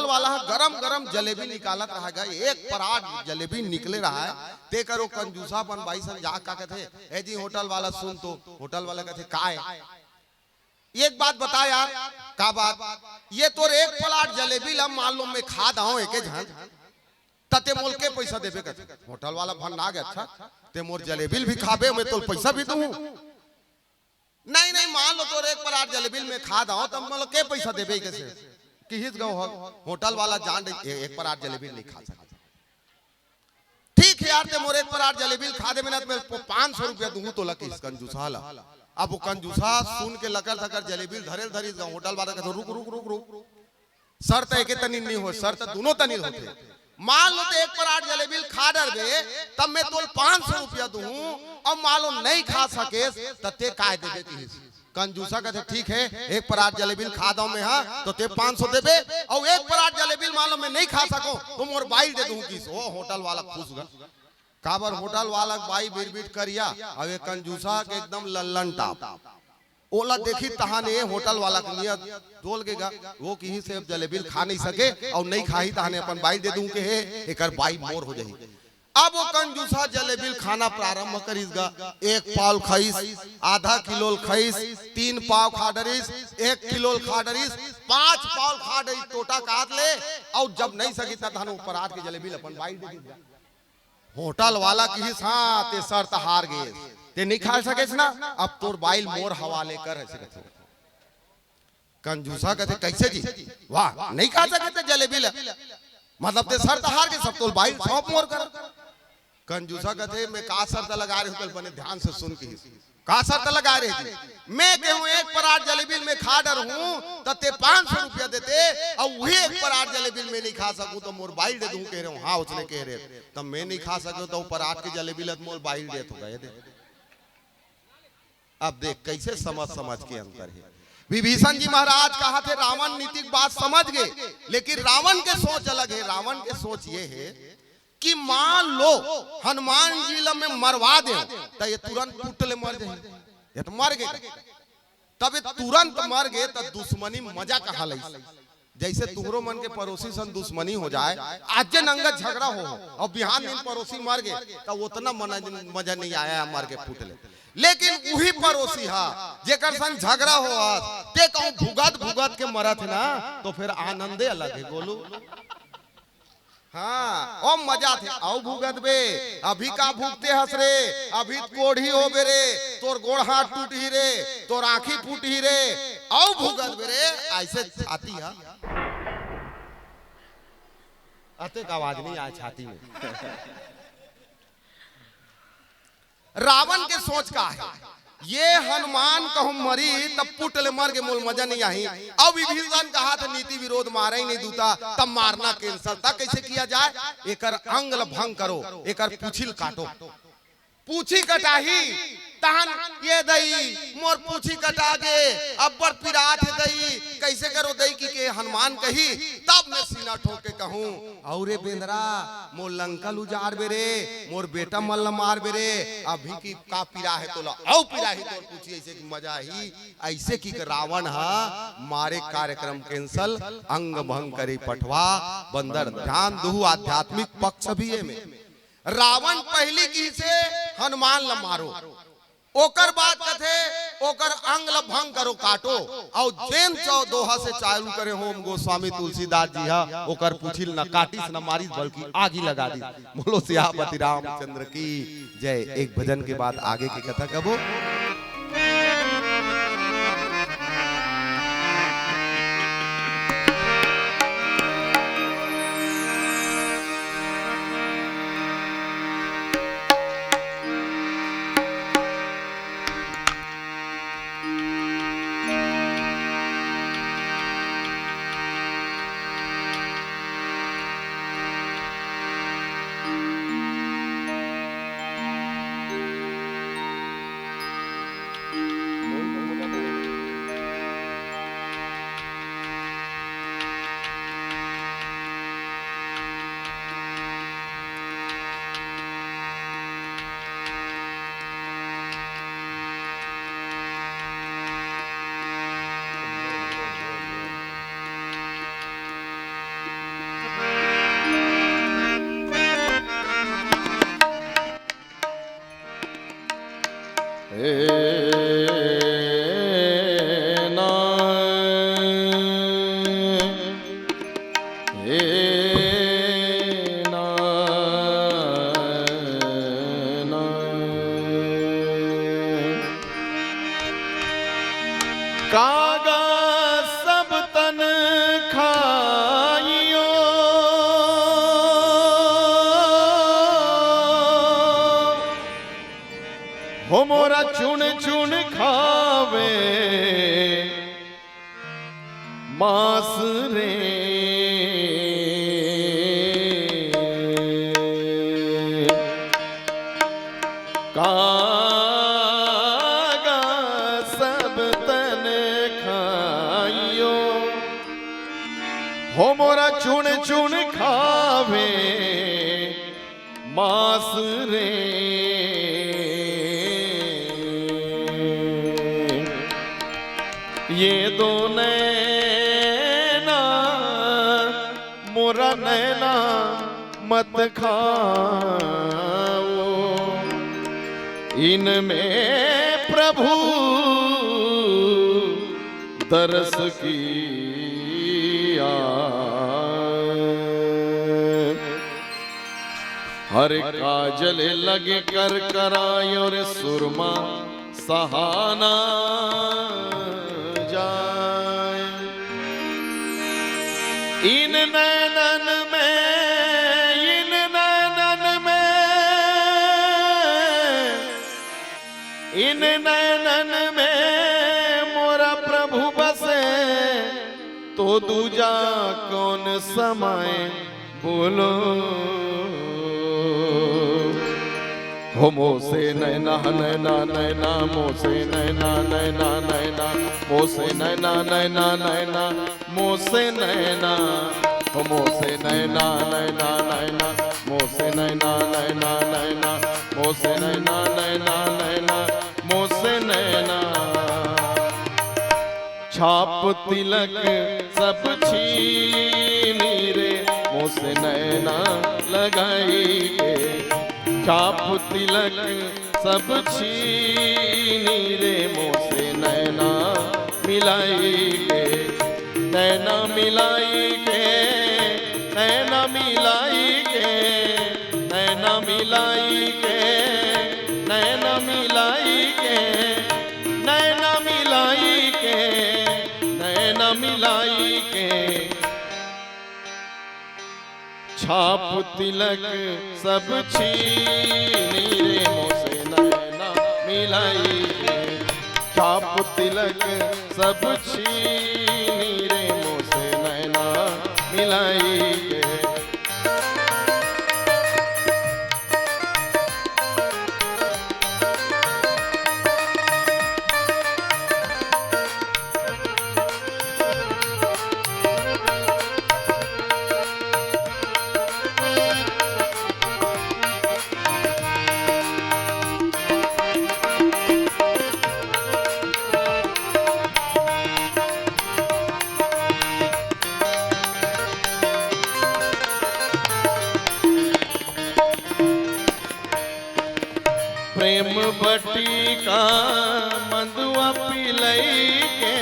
वाला गरम गरम जलेबी निकालत रहेगा एक पराठ जलेबी निकले रहा है ते करो कंजूसा अपन भाई सन जा का कहते ए जी होटल वाला सुन तो होटल वाला कहते का है एक बात बता यार का बात ये तो एक पराठ जलेबी ला मालूम में खा दाओ एक झन तते मोल के पैसा देबे कहते होटल वाला भन ना गया अच्छा ते मोर जलेबी भी खाबे मैं तो पैसा भी दूं नहीं मान लो तो एक पराठ जलेबी में खा दाओ तब मतलब के पैसा देबे कैसे कि हित गो होटल वाला जान एक पराठ जलेबी नहीं खा सकता ठीक है यार ते मोर एक पराठ जलेबी खा दे मैं 500 रुपया दूंगा तो लकी कंजूसा ला अब वो कंजूसा सुन के लकर थकर जलेबी धरेल धरी होटल वाला कहते रुक रुक रुक रुक शर्त एक तनी नहीं हो शर्त दोनों तनी होते मान लो तो एक पराठ जलेबी खा डरबे तब मैं तो 500 रुपया दूं और मान लो नहीं खा सके तते काय देबे की कंजूसा कहते ठीक है एक पराठ जलेबी खा दो मैं हाँ तो ते 500 देबे और एक पराठ जलेबी मान लो मैं नहीं खा सको तो मोर बाई दे दूं किस ओ होटल वाला खुश गा काबर होटल वाला बाई बिरबिट करिया और एक कंजूसा के एकदम लल्लन टाप ओला देखी तहाने होटल वाला के नियत डोल गेगा वो कहीं से जलेबी खा नहीं सके और नहीं खाही तहाने अपन बाई दे दूं के है एकर बाई मोर हो जाही अब वो कंजूसा जलेबी खाना प्रारंभ करीसगा एक पाव खाइस आधा किलो खाइस 3 पाव खा डरिस 1 किलो खा डरिस 5 पाव खा डरिस टोटा काट ले और जब नहीं सकी तहाने ऊपर आठ के जलेबी अपन बाई दे दी होटल वाला की हाँ ते शर्त हार गए ते नहीं खा सके ना अब तोर बाइल मोर हवाले कर ऐसे कहते कंजूसा कहते कैसे जी वाह नहीं खा सके थे जलेबी मतलब ते शर्त हार के सब तोर बाइल सौंप मोर कर कंजूसा कहते मैं का शर्त लगा रही हूँ बने ध्यान से सुन के का शर्त लगा रही थी मैं कहूँ एक पराठ जलेबी में खा डर हूँ तो ते 500 रुपया देते और वही एक पराठ जलेबी में नहीं खा सकूं तो मोर बाइल दे दूं कह रहे हूँ हाँ उसने कह रहे तब मैं नहीं खा सके तो पराठ की जलेबी लत मोर बाइल दे तो गए दे अब देख कैसे समझ के अंतर है विभीषण जी महाराज कहा थे रावण नीतिक बात समझ गए लेकिन रावण के सोच अलग है रावण के सोच ये है कि मान लो हनुमान जी में मरवा दे तो ये तुरंत टूटले मर जाए ये तो मर गए तब ये तुरंत मर गए तो दुश्मनी मजा कहा लई जैसे तुहरो मन के पड़ोसी सन दुश्मनी हो जाए आज नंगा झगड़ा हो और बिहान दिन पड़ोसी मर गए तो उतना मजा नहीं आया मर के फूटले लेकिन वही पड़ोसी हा जेकर सन झगड़ा हो ते कहूं भुगत के मरत ना तो फिर आनंदे अलग है बोलू हाँ ओ मजा थे आओ भूगत बे अभी का भूगते हंस रे अभी कोढ़ी हो बे रे तोर गोड़ हाथ टूट ही रे तोर आंखी फूट ही रे आओ भूगत बे रे ऐसे छाती है अते का आवाज नहीं आया छाती में रावण के सोच का है ये हनुमान कहूं मरी तब पुटले मर के मोल मजा नहीं आई अब विभीषण कहा था नीति विरोध मारा ही नहीं दूता तब मारना कैंसल था कैसे किया जाए एकर अंगल भंग करो एकर पूछिल काटो पूछी कटाही तहन ये दई मोर पूछी कटा गे अब्बर पिरात दई कैसे करो दई की के हनुमान कही तब मैं सीना ठोक के कहूं औरे बेंदरा मोर लंकल उजाड़ बेरे मोर बेटा मल्ल मार बेरे अभी की का पिरा है तोला औ पिरा ही तोर पूछी ऐसे की मजा ही ऐसे की रावण हा मारे कार्यक्रम कैंसल अंग भंग करे पठवा बंदर ध्यान दहु आध्यात्मिक पक्ष भी है में रावण पहली की से हनुमान ल मारो ओकर बात कथे ओकर अंग ल भंग करो काटो और जैन चौ दोहा से चालू करे होम गोस्वामी तुलसीदास जी हा ओकर पूछिल न काटिस न मारिस बल्कि आगी लगा दी बोलो सियापति रामचंद्र की जय। एक भजन के बाद आगे की कथा कबो। हे ना हे ना ना कागा सब तन खाइयो हो मोरा चुन चुन खावे मांस रे कागा सब तन खाइयो हो मोरा चुन चुन खावे मांस रे ये दो नैना मोरा नैना मत खाओ इनमें प्रभु दरस की हर काजल लगे कर कराय और सुरमा सहाना जाए इन नैनन में इन नैनन में मोरा प्रभु बसे तो दूजा कौन समाए बोलो हो मोसे नैना नैना नैना मोसे नैना नैना नैना मोसे नैना नैना नैना मोसे नैना हो मोसे नैना नैना नैना मोसे नैना नैना नैना मोसे नैना नैना नैना मोसे नैना छाप तिलक सब छीनी रे मोसे नैना लगाई के छाप तिलक सब छीनी रे मोसे नैना मिलाई के नैना मिलाई के नैना मिलाई के नैना मिलाई के नैना मिलाई के नैना मिलाई के नैना मिलाई के छाप तिलक सब छीनी रे मोसे नैना मिलाई के छाप तिलक सब छीनी रे मोसे नैना मिलाई के प्रेम बटिका मंदुआ पिलई के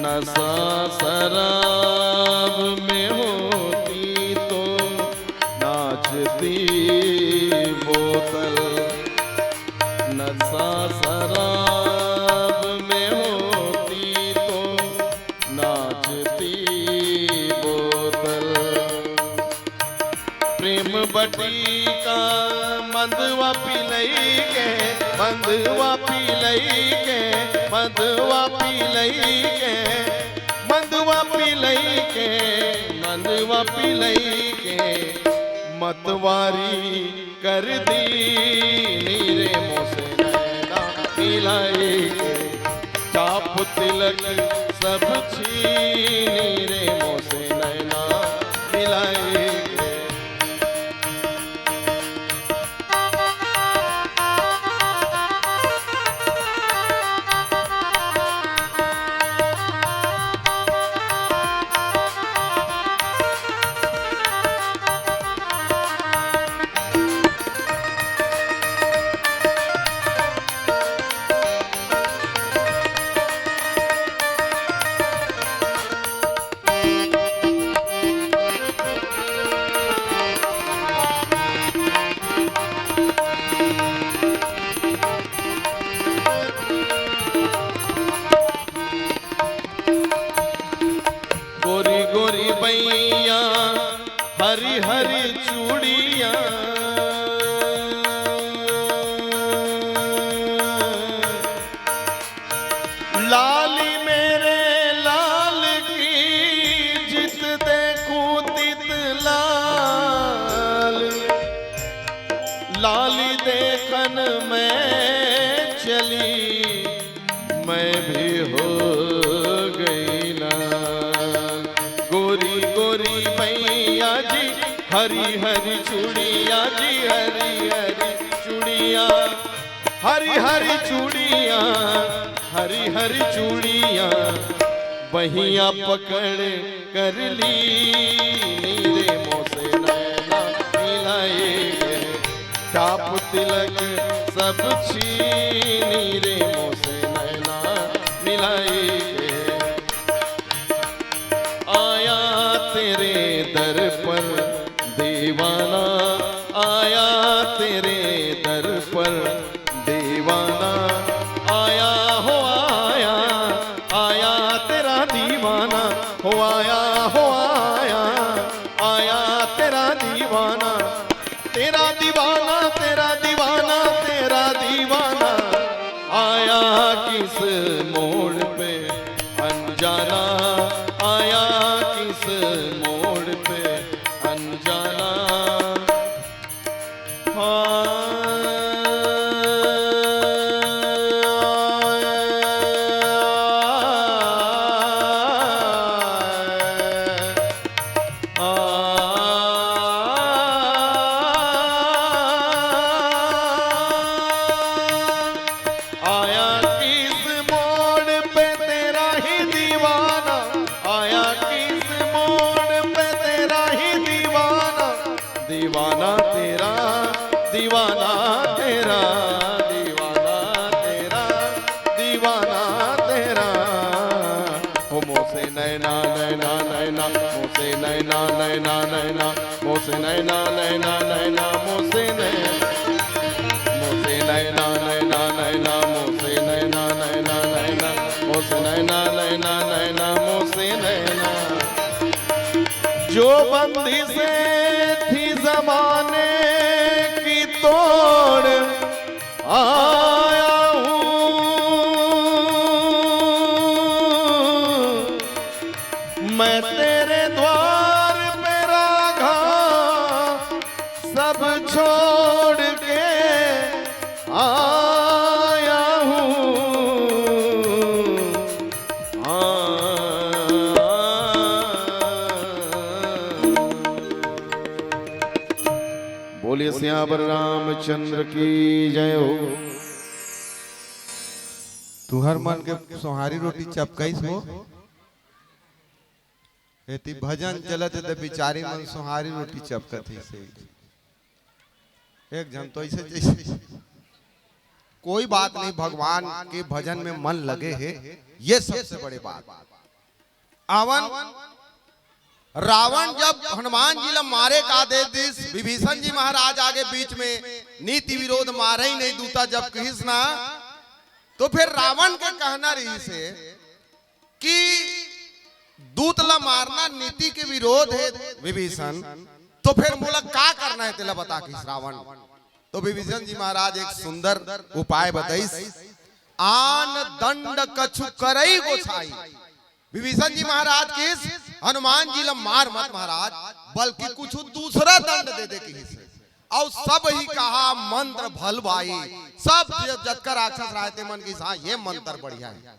नशा शराब में होती तो नाचती बोतल नशा शराब में होती तो नाचती बोतल प्रेम बटिका मंदवा पिलई के मंदवा पिलई के मंदवा पिलई के मंदवा पिलई के मंदवा पिलई के मतवारी कर दी नीरे मोसे नैना मिलाई के चाप तिलक सब छीनी रे मोसे नैना मिलाई के चूड़िया लाली मेरे लाल की जित देखूं तित लाल लाली देखन में चली मैं भी हो गई ना गोरी गोरी मैया जी हरी हरी चूड़िया जी हरी हरी चूड़िया हरी हरी चूड़िया हरी हरी चूड़िया बहिया पकड़ कर ली नीरे मोसे नैना मिलाए चाप तिलक सब छीनी रे मोसे नैना मिलाए आया तेरे दर पर दीवाना आया तेरे दर पर दीवाना आया हो आया आया तेरा दीवाना हो आया आया तेरा दीवाना तेरा दीवाना तेरा दीवाना तेरा दीवाना आया किस मोड़ पे अनजाना आया किस मोड़ पे अनजाना आया किस मोड़ पे तेरा ही दीवाना आया किस मोड़ पे तेरा ही दीवाना दीवाना तेरा दीवाना तेरा दीवाना तेरा दीवाना तेरा हो मोसे नैना नैना नैना मोसे नैना नैना नैना मोसे नैना नैना नैना मोसे नैना मोसे नैना नैना नैना मोसे नैना नैना नैना मोसे नैना नैना नैना मोसे नैना जो बंदी से थी जमाने की तोड़ आया हूँ मैं तेरे द्वार पे राघा सब छोड़ के आया हूँ बोलिए सियावर रामचंद्र की जय हो। तुहर मन के सोहारी रोटी चपकैस हो एती भजन चलत त बिचारी मन सोहारी रोटी चपकत ही से एक जन तो ऐसे जैसे कोई बात नहीं भगवान के भजन में मन लगे है ये सबसे बड़ी बात। रावण जब हनुमान जी ला मारे का आदेश दिस विभीषण जी महाराज आगे बीच में नीति विरोध मारे ही नहीं दूता जब कहिस ना तो फिर रावण के कहना रही से कि दूत ला मारना नीति के विरोध है विभीषण तो फिर मोला का करना है तेला बता कि रावण तो विभीषण जी महाराज एक सुंदर उपाय बताइस आन दंड कछु करई गोसाई विभीषण जी महाराज किस हनुमान जी ला मार मत महाराज बल्कि कुछ दूसरा दंड दे दे किस और सब ही कहा मंत्र भल भाई सब जतकर राक्षस रहते मन की हाँ ये मंत्र बढ़िया है।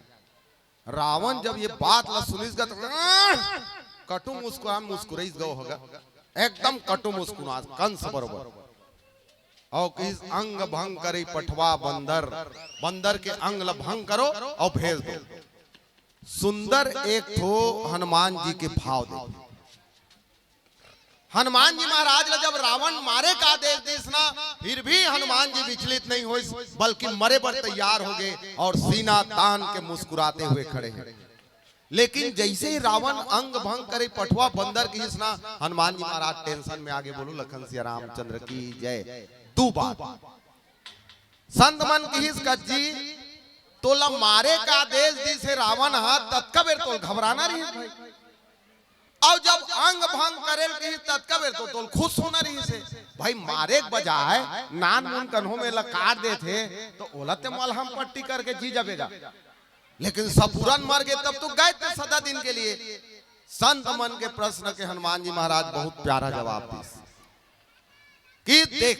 रावण जब ये बात ला सुनिस गत कटु मुस्कुराइस गो होगा एकदम कटु मुस्कुरा कंस बरोबर और किस अंग भंग करे पठवा बंदर बंदर के अंग ला भंग करो और भेज दो। सुंदर एक ठो हनुमान जी के भाव दे हनुमान जी महाराज ला जब रावण मारे का आदेश देस ना फिर भी हनुमान जी विचलित नहीं हुए बल्कि मरे पर तैयार हो गए और सीना तान के मुस्कुराते हुए खड़े हैं। लेकिन जैसे ही रावण अंग भंग करे पठवा बंदर की हिस्ना हनुमान जी महाराज टेंशन में आगे बोलो लखन सिया रामचंद्र की जय। तू बात संत मन की हिस जी तोला मारे का आदेश दी से रावण हाथ तत्का बेर तो घबराना रही भाई और जब अंग भंग करे के तत्कबे तो खुश होना रही से भाई मारे के बजाय नान मुन कन्हों में लकाट दे थे तो ओलते मलहम पट्टी करके जी जबेगा, लेकिन सपूरन मर गए तब तो गए थे सदा दिन के लिए। संत मन के प्रश्न के हनुमान जी महाराज बहुत प्यारा जवाब दी कि देख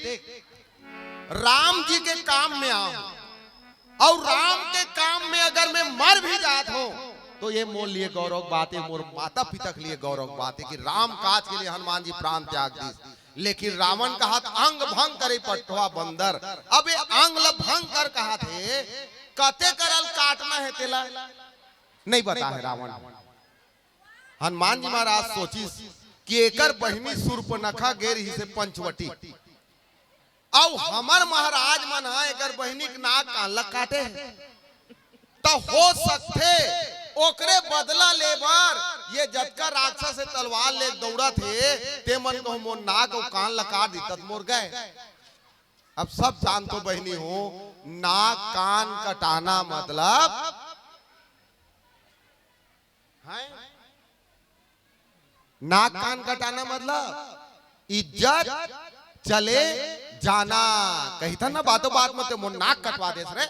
राम जी के काम में आओ और राम के काम में अगर मैं मर भी जात हूं तो ये मोर लिए गौरव बात है, मोर माता पिता के लिए गौरव बात है कि राम काज के लिए हनुमान जी प्राण त्याग दी। लेकिन रावण कहा अंग भंग करे पटवा बंदर, अब ये अंग भंग कर कहा थे कते करल काटना है तेला नहीं बता है रावण। हनुमान जी महाराज सोची कि एकर बहिनी सुर्पनखा गेर ही से पंचवटी और हमर महाराज मन एकर बहिनी के नाक कान काटे तो हो सकते ओकरे बदला लेबर ये जटका राक्षस से तलवार ले दौड़ा थे ते मन को मोर नाक और कान लकाट दी तब मोर गए। अब सब जान तो बहनी हो नाक कान कटाना मतलब है नाक कान कटाना मतलब इज्जत चले जाना। कही था ना बातों बात में मोर नाक कटवा दे रे,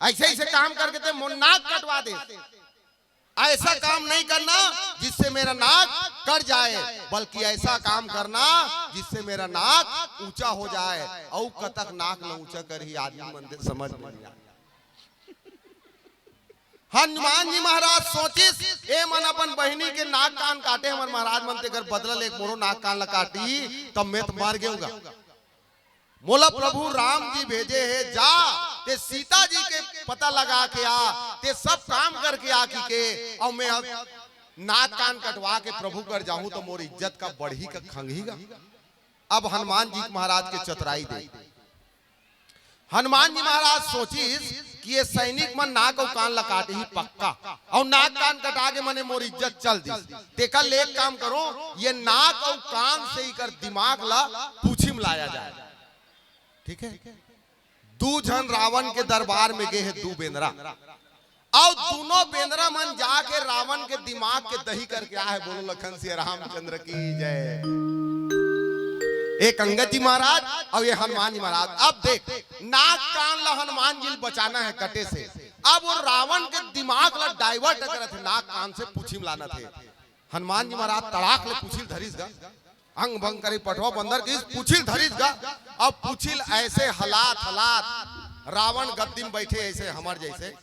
ऐसे ऐसे काम करके ते मोर नाक कटवा दे। ऐसा काम नहीं करना जिससे मेरा नाक कट जाए, बल्कि ऐसा काम करना जिससे मेरा नाक ऊंचा हो जाए। और कतक नाक न ऊंचा कर ही आदमी मंदिर समझ में नहीं आया। हनुमान जी महाराज सोचिस ए मन अपन बहिनी के नाक कान काटे हमर महाराज मन ते कर बदला ले मोरो नाक कान काटी तब मैं तो मार गऊंगा। मोला प्रभु राम जी भेजे है जा ते सीता जी के पता लगा के आ ते सब काम करके आकी के और मैं अब नाक कान कटवा के प्रभु कर जाऊं तो मोर इज्जत का बढ़ी का खंगहीगा। अब हनुमान जी महाराज के चतुराई दे हनुमान जी महाराज सोचिस कि ये सैनिक मन नाक और कान लकाटे ही पक्का और नाक कान कटा के मने मोर इज्जत चल दी तेका ले काम करो ये नाक और कान से ही कर दिमाग ला पूछी में लाया जाए। ठीक है, दू जन रावण के दरबार में गए हैं दू बेंद्रा और दोनों बेंद्रा मन जाके रावण के दिमाग के दही करके आए है। बोलो लखन सिंह रामचंद्र की जय। एक अंगद जी महाराज और ये हनुमान जी महाराज। अब देख नाक कान ला हनुमान जी बचाना है कटे से। अब वो रावण के दिमाग ला डाइवर्ट कर थे नाक कान से पूछी लाना थे। हनुमान जी महाराज तड़ाक ले पूछिल धरिस गा अंग भंग करे पटवा बंदर की पूछिल धरिस गा। अब पूछिल ऐसे हलात हलात रावण गद्दी में बैठे ऐसे हमर जैसे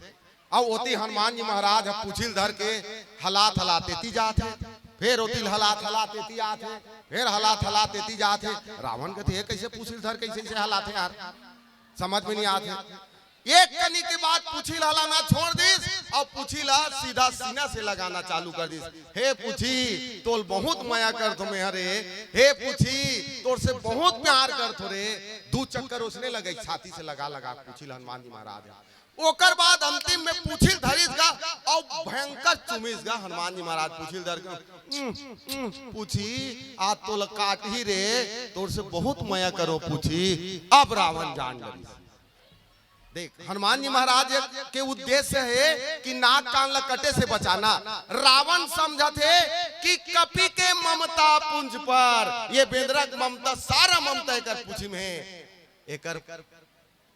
और ओती हनुमान जी महाराज पूछिल धर के हलात हलातेती जाते फिर ओतिल हलात हलातेती आते फिर हलात हलातेती जाते। रावण कहते कैसे पूछिल धर कैसे हलाते यार समझ में नहीं आते। एक कनी के बाद पूछिल हलाना छोड़ दिस और पूछिला सीधा सीना से लगाना चालू कर दिस। हे पूछी तोल बहुत माया कर तुम्हें हरे, हे पूछी तोर से बहुत प्यार कर थोरे। दू चक्कर उसने लगे छाती से लगा लगा पूछिल हनुमान जी महाराज। ओकर बाद अंतिम में पूछिल धरिस गा और भयंकर चुमिस गा हनुमान जी महाराज पूछिल धर के पूछी आज तोल काट ही रे तोर से बहुत माया करो पूछी। अब रावण जान लगी। देख हनुमान जी महाराज के उद्देश्य है कि नाक कान लकटे से बचाना। रावण समझा थे कि कपि के ममता पुंज पर ये बेंद्रा ममता सारा ममता एकर पूछी में है। एकर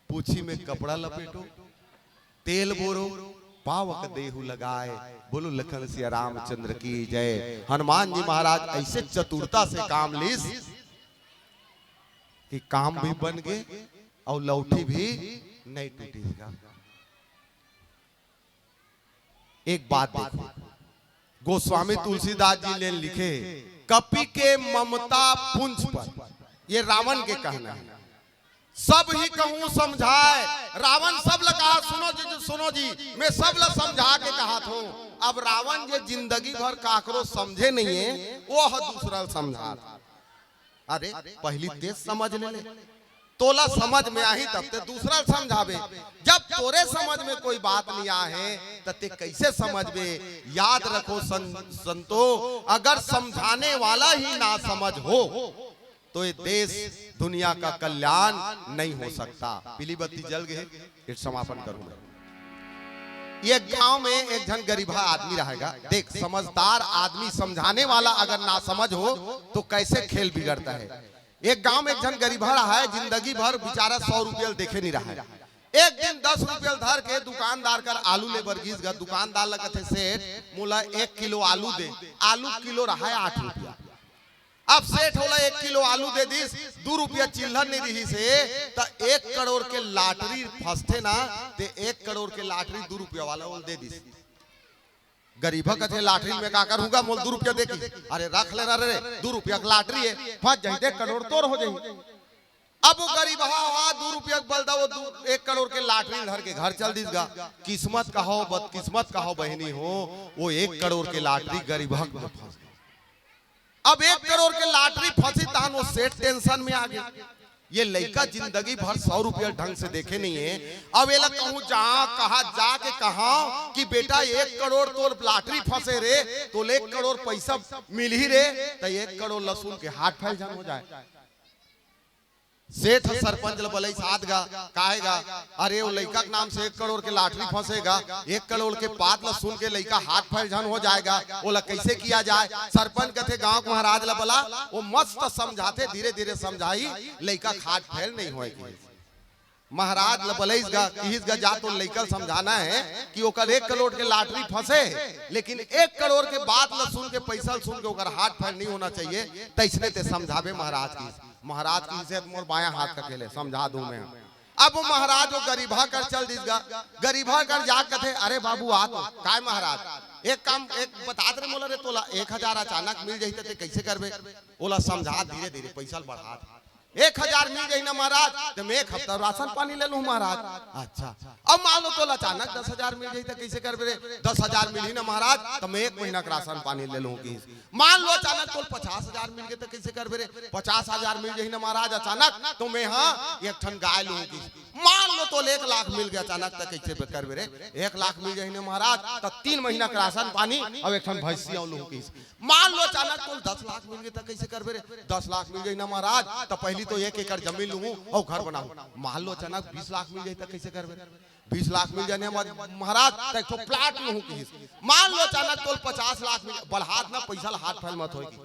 पूछी में कपड़ा लपेटो तेल बोरो पावक देहु लगाए। बोलो लखन सिया रामचंद्र की जय। हनुमान जी महाराज ऐसे चतुरता से काम लीस कि काम भी बन गए और लौठी भी नहीं टूटेगा। एक बात देखो गोस्वामी तुलसीदास जी ने लिखे कपि के ममता पुंज पर ये रावण के कहना है। सब ही कहूं समझाए रावण सब ला कहा सुनो जी मैं सब ला समझा के कहा था। अब रावण जे जिंदगी भर काकरो समझे नहीं है वो दूसरा समझा। अरे पहली तेज समझ ले तोला समझ में आई तब ते दूसरा समझावे। जब तोरे समझ में कोई बात नहीं आए तो ते कैसे समझ में। याद रखो संतो अगर समझाने वाला ही ना समझ हो तो ये देश दुनिया का कल्याण नहीं हो सकता। पीली बत्ती जल गई समापन करूंगा। ये गांव में एक जन गरीबा आदमी रहेगा। देख, समझदार आदमी समझाने वाला अगर ना समझ हो तो कैसे खेल बिगड़ता है। एक गांव में एक जन गरीबा रहा है, जिंदगी भर बेचारा 100 रुपया देखे नहीं रहा है। एक दिन 10 रुपया धर के दुकानदार कर आलू ले बरगीस गा। दुकानदार लगा थे सेठ मोला 1 किलो आलू दे। आलू किलो रहा है 8 रुपया। अब सेठ होला 1 किलो आलू दे दिस, 2 रुपया चिल्लर नहीं रही से तो 1 करोड़ के लाटरी फंसते ना, ते 1 करोड़ के लाटरी 2 रुपया वाला वो दे दिस। गरीबा कथे लाटरी में का करूंगा, मोल 2 रुपया देखी। अरे रख लेना रे, 2 रुपया की लाटरी है, फंस जाए 1 करोड़ तोर हो जाए। अब वो गरीब 2 रुपया बल दा, वो 1 करोड़ के लाटरी धर के घर चल दीसगा। किस्मत का हो बदकिस्मत का हो बहनी हो, वो 1 करोड़ के लाटरी गरीब में फंस गई। अब 1 करोड़ के लाटरी फंसी तान वो सेठ टेंशन में आ गया। ये लड़का जिंदगी भर 100 रुपया ढंग से देखे नहीं है। अब ये कहूँ जहाँ कहा जाके कहा कि बेटा 1 करोड़ तो लाटरी फंसे रे, तो 1 करोड़ पैसा मिल ही रे, तो 1 करोड़ लहसुन के हाथ फैल जान हो जाए। सेठ सरपंच बोले साथ गा काहेगा, अरे वो लड़का के नाम से 1 करोड़ के लाटरी फंसेगा, 1 करोड़ के बात ला सुन के लड़का हाथ पैर झन हो जाएगा, बोला कैसे किया जाए। सरपंच कहते गांव के महाराज ला बोला, वो मस्त समझाते, धीरे धीरे समझाई, लड़का हाथ फैल नहीं होएगी। महाराज ला बोले इसगा जा तो लड़का समझाना है कि ओकर 1 करोड़ के लाटरी फंसे, लेकिन 1 करोड़ के बात ला सुन के पैसा सुन के ओकर हाथ फैल नहीं होना चाहिए। तैसने ते समझावे महाराज की। महाराज की इज्जत मोर बाया हाथ का खेले समझा दूं मैं। अब वो महाराज वो गरीबा कर चल दीसगा। गरीबा कर जा कथे, अरे बाबू आ तो काय महाराज एक काम एक बता दे मोला रे, तोला 1000 अचानक मिल जाई ते कैसे करबे। ओला समझा धीरे धीरे पैसा बढ़ा। 1000 मिल जाई ना महाराज, तो मैं 1 हफ्ता राशन पानी ले लूं महाराज। अच्छा, अब मान लो तोला अचानक 10,000 मिल जाई तो कैसे करबे रे। 10,000 मिली ना महाराज, तो मैं 1 महीना का राशन पानी ले लूं। की मान लो अचानक तो 50,000 मिल गए तो कैसे करबे रे। 50,000 मिल जाई ना महाराज अचानक, तो मैं हाँ 1 ठन गाय लूं। की मान लो तो 1 लाख मिल गया अचानक, तो कैसे करबे रे। 1 लाख मिल जाई ना महाराज, तो 3 महीना का राशन पानी और 1 ठन भैंसिया लूं। की मान लो अचानक तो 10 लाख मिल गए तो कैसे करबे रे। 10 लाख मिल जाई ना महाराज, तो पहली तो 1 एकड़ जमीन लूं और घर बनाऊं। मान लो अचानक 20 लाख मिल जाए तो कैसे करबे। 20 लाख मिल जाने महाराज तो एक प्लाट लूं। की मान लो अचानक तो 50 लाख मिल, बढ़ात ना पैसा हाथ फैल मत होगी।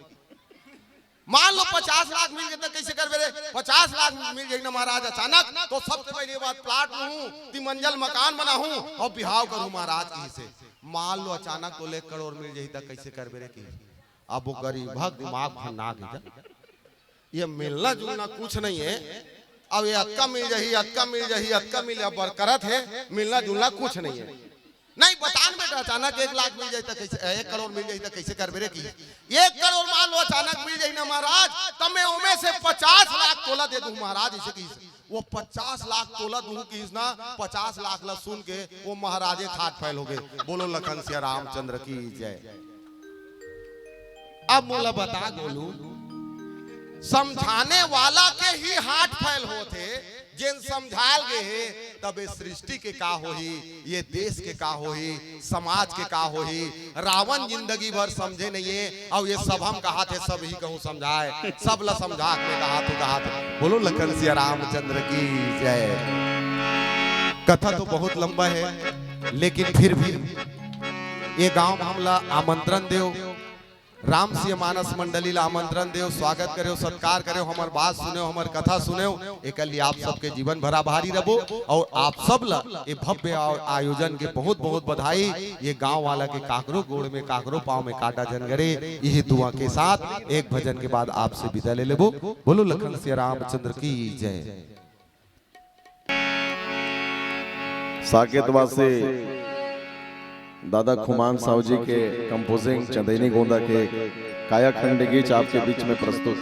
मान लो 50 लाख मिल गए तो कैसे करबे रे। 50 लाख मिल जाए ना महाराज अचानक, तो सबसे पहले बात प्लाट लूं, 3 मंजिल मकान बनाऊं और बिहाव करूं महाराज की से। मान लो अचानक तो 1 करोड़ मिल जाए तो कैसे करबे रे। की अब वो गरीब दिमाग भन्ना गया, ये मिलना जुलना कुछ नहीं है। अब ये अक्का मिल जाही, अक्का मिल जाही, अक्का मिल बरकरत है, मिलना जुलना कुछ नहीं है। नहीं बतान बेटा, अचानक 1 लाख मिल जाए तो कैसे, 1 करोड़ मिल जाए तो कैसे करबे रे। की 1 करोड़ मान लो अचानक मिल जाए ना महाराज, तब मैं उनमें से 50 लाख तोला दे दूं महाराज। इसे की वो 50 लाख तोला दूं की ना, 50 लाख ला सुन के वो महाराजे हाथ फैल हो गए। बोलो लखन सिया रामचंद्र की जय। अब मोला बता बोलू, समझाने वाला के ही हाथ फैल होते, जिन समझाल गए तबे सृष्टि के का होही, ये देश के का होही, समाज के का होही। रावण जिंदगी भर समझे नहीं है, और ये सब हम कहा थे सब ही कहूँ समझाए, सब ला समझा के कहा थे। बोलो लखन सिया रामचंद्र की जय। कथा तो बहुत लंबा है, लेकिन फिर भी ये गांव हमला आमंत्रण देव, राम सिंह मानस मंडली ला आमंत्रण देव, स्वागत करो, सत्कार करो, हमार बात सुनो, हमार कथा सुनो। एक लिए आप सबके जीवन भरा भारी रहो, और आप सब ला ये भव्य आयोजन के बहुत बहुत बधाई। ये गांव वाला के काकरो गोड़ में काकरो पाँव में काटा जनगरे, यही दुआ के साथ एक भजन के बाद आपसे विदा ले लेबो। बोलो लखन सिया रामचंद्र की जय। साकेतवा से दादा खुमान साहू जी के कंपोजिंग चंदेनी गोंदा के कायाखंड गीत आपके बीच में प्रस्तुत।